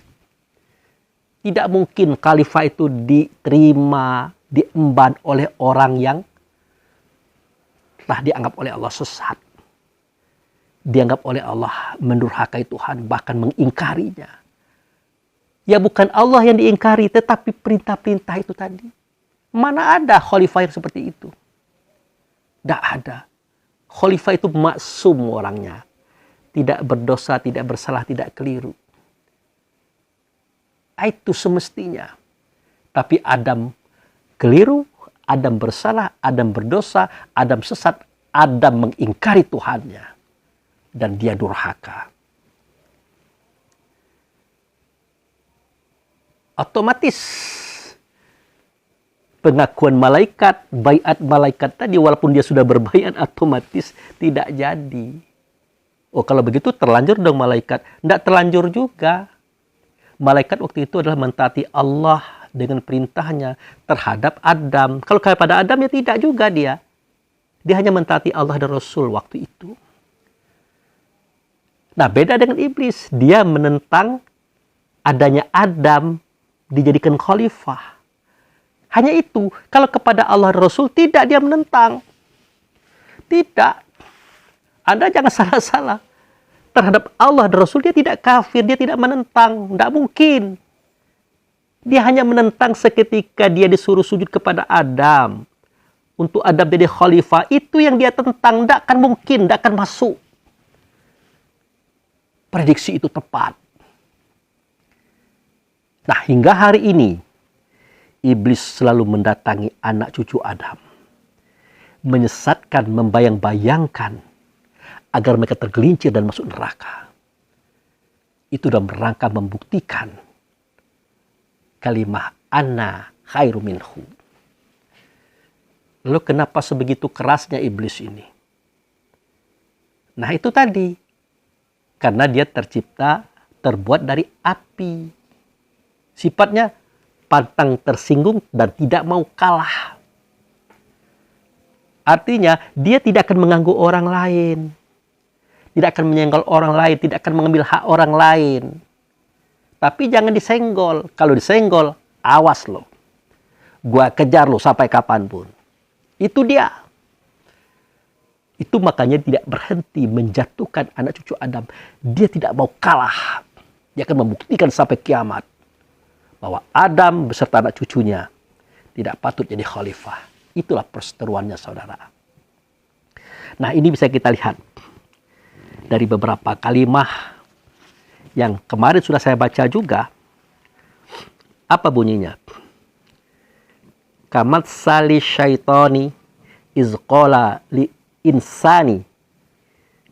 Tidak mungkin khalifah itu diterima, diemban oleh orang yang telah dianggap oleh Allah sesat. Dianggap oleh Allah mendurhakai Tuhan, bahkan mengingkarinya. Ya bukan Allah yang diingkari, tetapi perintah-perintah itu tadi. Mana ada khalifah yang seperti itu? Tidak ada. Khalifah itu maksum orangnya. Tidak berdosa, tidak bersalah, tidak keliru. Itu semestinya. Tapi Adam keliru, Adam bersalah, Adam berdosa, Adam sesat, Adam mengingkari Tuhannya. Dan dia durhaka. Otomatis pengakuan malaikat, baiat malaikat tadi walaupun dia sudah berbaiat otomatis tidak jadi. Oh kalau begitu terlanjur dong malaikat. Tidak terlanjur juga. Malaikat waktu itu adalah mentaati Allah dengan perintahnya terhadap Adam. Kalau kepada Adam ya tidak juga dia. Dia hanya mentaati Allah dan Rasul waktu itu. Nah beda dengan iblis. Dia menentang adanya Adam dijadikan khalifah. Hanya itu. Kalau kepada Allah dan Rasul tidak dia menentang. Tidak. Anda jangan salah-salah. Terhadap Allah dan Rasul dia tidak kafir, dia tidak menentang. Tidak mungkin. Dia hanya menentang seketika dia disuruh sujud kepada Adam. Untuk Adam jadi khalifah, itu yang dia tentang. Tidak akan mungkin, tidak akan masuk. Prediksi itu tepat. Nah hingga hari ini, iblis selalu mendatangi anak cucu Adam. Menyesatkan, membayang-bayangkan agar mereka tergelincir dan masuk neraka. Itu dalam rangka membuktikan kalimah ana khairu minhu. Lalu kenapa sebegitu kerasnya iblis ini? Nah itu tadi. Karena dia tercipta, terbuat dari api. Sifatnya pantang tersinggung dan tidak mau kalah. Artinya dia tidak akan mengganggu orang lain. Tidak akan menyenggol orang lain, tidak akan mengambil hak orang lain. Tapi jangan disenggol. Kalau disenggol, awas lo. Gua kejar lo sampai kapanpun. Itu dia. Itu makanya tidak berhenti menjatuhkan anak cucu Adam. Dia tidak mau kalah. Dia akan membuktikan sampai kiamat. Bahwa Adam beserta anak cucunya tidak patut jadi khalifah. Itulah perseteruannya saudara. Nah ini bisa kita lihat. Dari beberapa kalimah yang kemarin sudah saya baca juga. Apa bunyinya? Kamat sali syaitani izqala li insani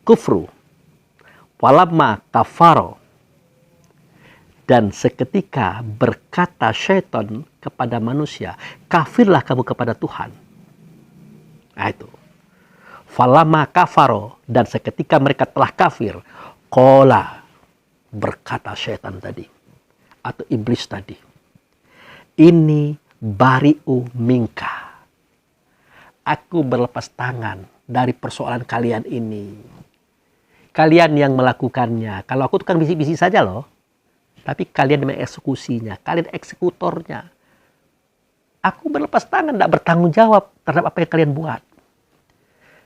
kufru walamma kafaro. Dan seketika berkata syaitan kepada manusia, kafirlah kamu kepada Tuhan. Nah itu. Falama kafaro, dan seketika mereka telah kafir, qala, berkata syaitan tadi atau iblis tadi, ini bari'u minka, aku berlepas tangan dari persoalan kalian ini. Kalian yang melakukannya. Kalau aku tukang bisik-bisik saja loh, tapi kalian mengeksekusinya, kalian eksekutornya. Aku berlepas tangan, tidak bertanggung jawab terhadap apa yang kalian buat.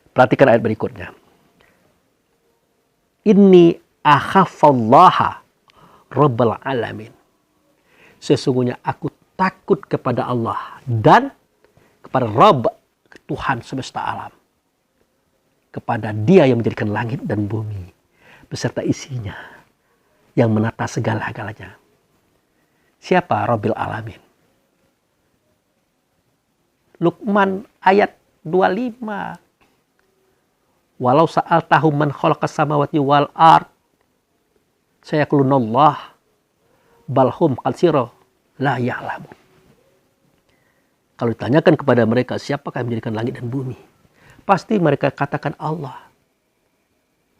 Perhatikan ayat berikutnya. Inni akhafallaha rabbal alamin. Sesungguhnya aku takut kepada Allah dan kepada Rabb, Tuhan semesta alam. Kepada Dia yang menjadikan langit dan bumi beserta isinya, yang menata segala-galanya. Siapa Rabbil alamin? Luqman ayat 25. Walau sa'al tahu man khalaqas samawati wal ard. Sayaqulunallah balhum qalsiro la ya'lamun. Kalau ditanyakan kepada mereka, siapakah yang menjadikan langit dan bumi? Pasti mereka katakan Allah.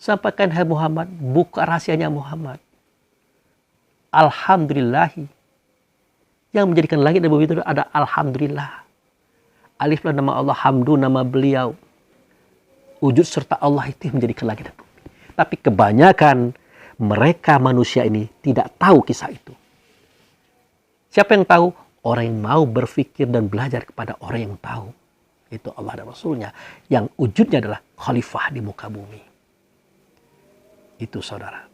Sampaikan, hai Muhammad, buka rahasianya Muhammad. Alhamdulillahi. Yang menjadikan langit dan bumi itu ada Alhamdulillah. Alif lam nama Allah, hamdu nama beliau. Wujud serta Allah itu yang menjadikan langit dan bumi. Tapi kebanyakan mereka manusia ini tidak tahu kisah itu. Siapa yang tahu? Orang yang mau berpikir dan belajar kepada orang yang tahu. Itu Allah dan Rasulnya. Yang wujudnya adalah khalifah di muka bumi. Itu saudara.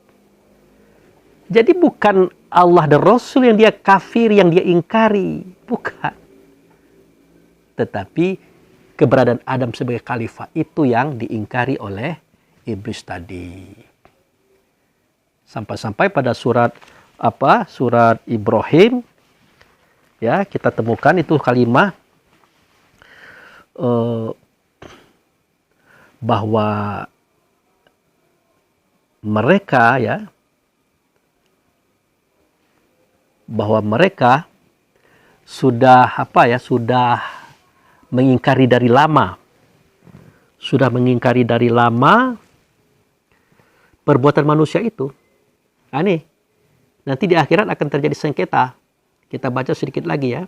Jadi bukan Allah dan Rasul yang dia kafir, yang dia ingkari. Bukan. Tetapi keberadaan Adam sebagai khalifah itu yang diingkari oleh iblis tadi. Sampai-sampai pada surat Ibrahim, ya, kita temukan itu kalimat bahwa mereka sudah mengingkari dari lama. Sudah mengingkari dari lama perbuatan manusia itu. Aneh. Nanti di akhirat akan terjadi sengketa. Kita baca sedikit lagi ya.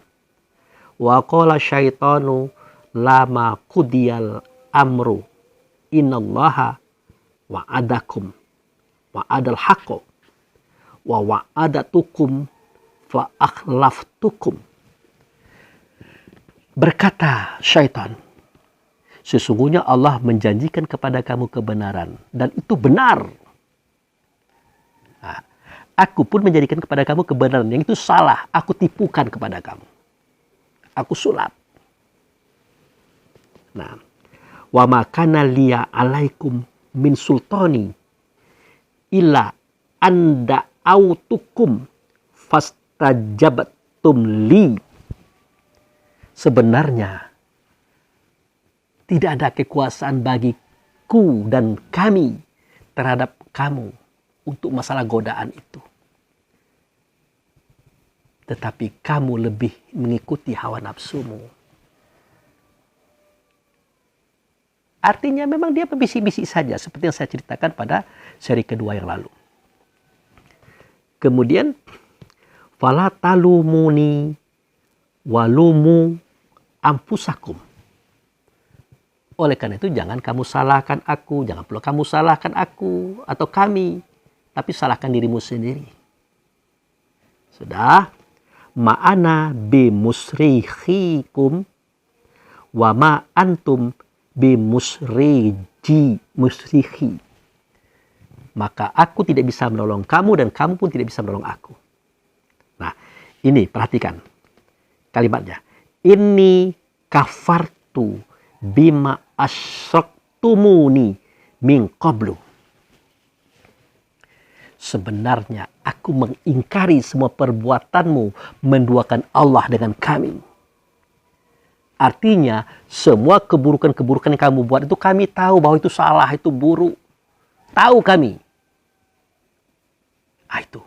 Wa qala syaitanu lama qudiyal amru innallaha wa'adakum wa'adal haqqo wa wa'adatukum fa akhlaftukum. Berkata syaitan, sesungguhnya Allah menjanjikan kepada kamu kebenaran dan itu benar. Nah, aku pun menjadikan kepada kamu kebenaran yang itu salah. Aku tipukan kepada kamu. Aku sulap. Nah, wa ma kana liya alaikum min sultani illa anda autukum fastajabtum li. Sebenarnya tidak ada kekuasaan bagiku dan kami terhadap kamu untuk masalah godaan itu. Tetapi kamu lebih mengikuti hawa nafsumu. Artinya memang dia berbisik-bisik saja. Seperti yang saya ceritakan pada seri kedua yang lalu. Kemudian, fala talumuni walumu ampusakum. Oleh karena itu jangan kamu salahkan aku. Jangan pula kamu salahkan aku atau kami. Tapi salahkan dirimu sendiri. Sudah. Ma'ana bimusrihikum wa ma antum musrihi. Maka aku tidak bisa menolong kamu dan kamu pun tidak bisa menolong aku. Nah, ini perhatikan kalimatnya. Inni kafartu bima asyraktumuni min qablu. Sebenarnya aku mengingkari semua perbuatanmu menduakan Allah dengan kami. Artinya semua keburukan-keburukan yang kamu buat itu kami tahu bahwa itu salah, itu buruk. Tahu kami. Itu.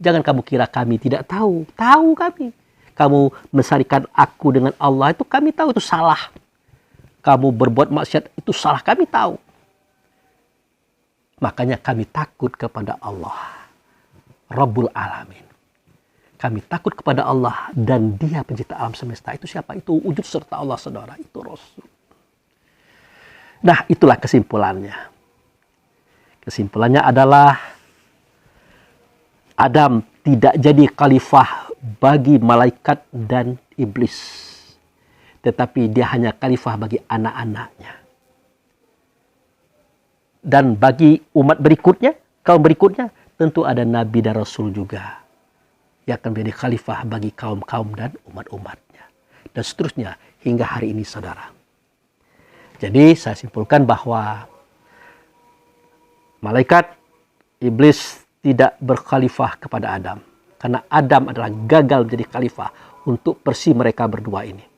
Jangan kamu kira kami tidak tahu. Tahu kami. Kamu mensarikan aku dengan Allah itu kami tahu itu salah. Kamu berbuat maksiat itu salah, kami tahu. Makanya kami takut kepada Allah, Rabbul Alamin. Kami takut kepada Allah dan Dia pencipta alam semesta. Itu siapa? Itu wujud serta Allah, saudara. Itu Rasul. Nah, itulah kesimpulannya. Kesimpulannya adalah Adam tidak jadi khalifah bagi malaikat dan iblis. Tetapi dia hanya khalifah bagi anak-anaknya. Dan bagi umat berikutnya, kaum berikutnya, tentu ada Nabi dan Rasul juga. Yang akan menjadi khalifah bagi kaum-kaum dan umat-umatnya. Dan seterusnya hingga hari ini, saudara. Jadi saya simpulkan bahwa malaikat, iblis tidak berkhalifah kepada Adam. Karena Adam adalah gagal menjadi khalifah untuk persi mereka berdua ini.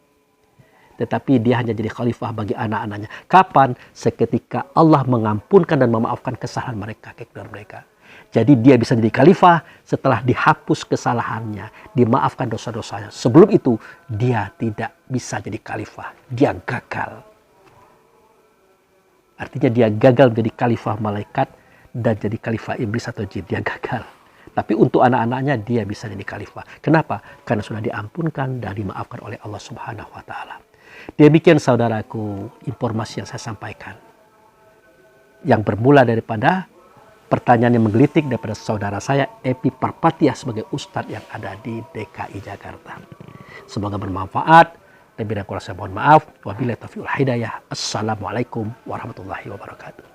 Tetapi dia hanya jadi khalifah bagi anak-anaknya. Kapan? Seketika Allah mengampunkan dan memaafkan kesalahan mereka, kekurangan mereka. Jadi dia bisa jadi khalifah setelah dihapus kesalahannya, dimaafkan dosa-dosanya. Sebelum itu dia tidak bisa jadi khalifah, dia gagal. Artinya dia gagal menjadi khalifah malaikat dan jadi khalifah iblis atau jin, dia gagal. Tapi untuk anak-anaknya dia bisa jadi khalifah. Kenapa? Karena sudah diampunkan dan dimaafkan oleh Allah Subhanahu wa taala. Demikian saudaraku informasi yang saya sampaikan. Yang bermula daripada pertanyaan yang menggelitik daripada saudara saya Epi Parpatia sebagai ustadz yang ada di DKI Jakarta. Semoga bermanfaat. Lebih dan kurang saya mohon maaf. Wabillahi taufiq wal hidayah. Assalamualaikum warahmatullahi wabarakatuh.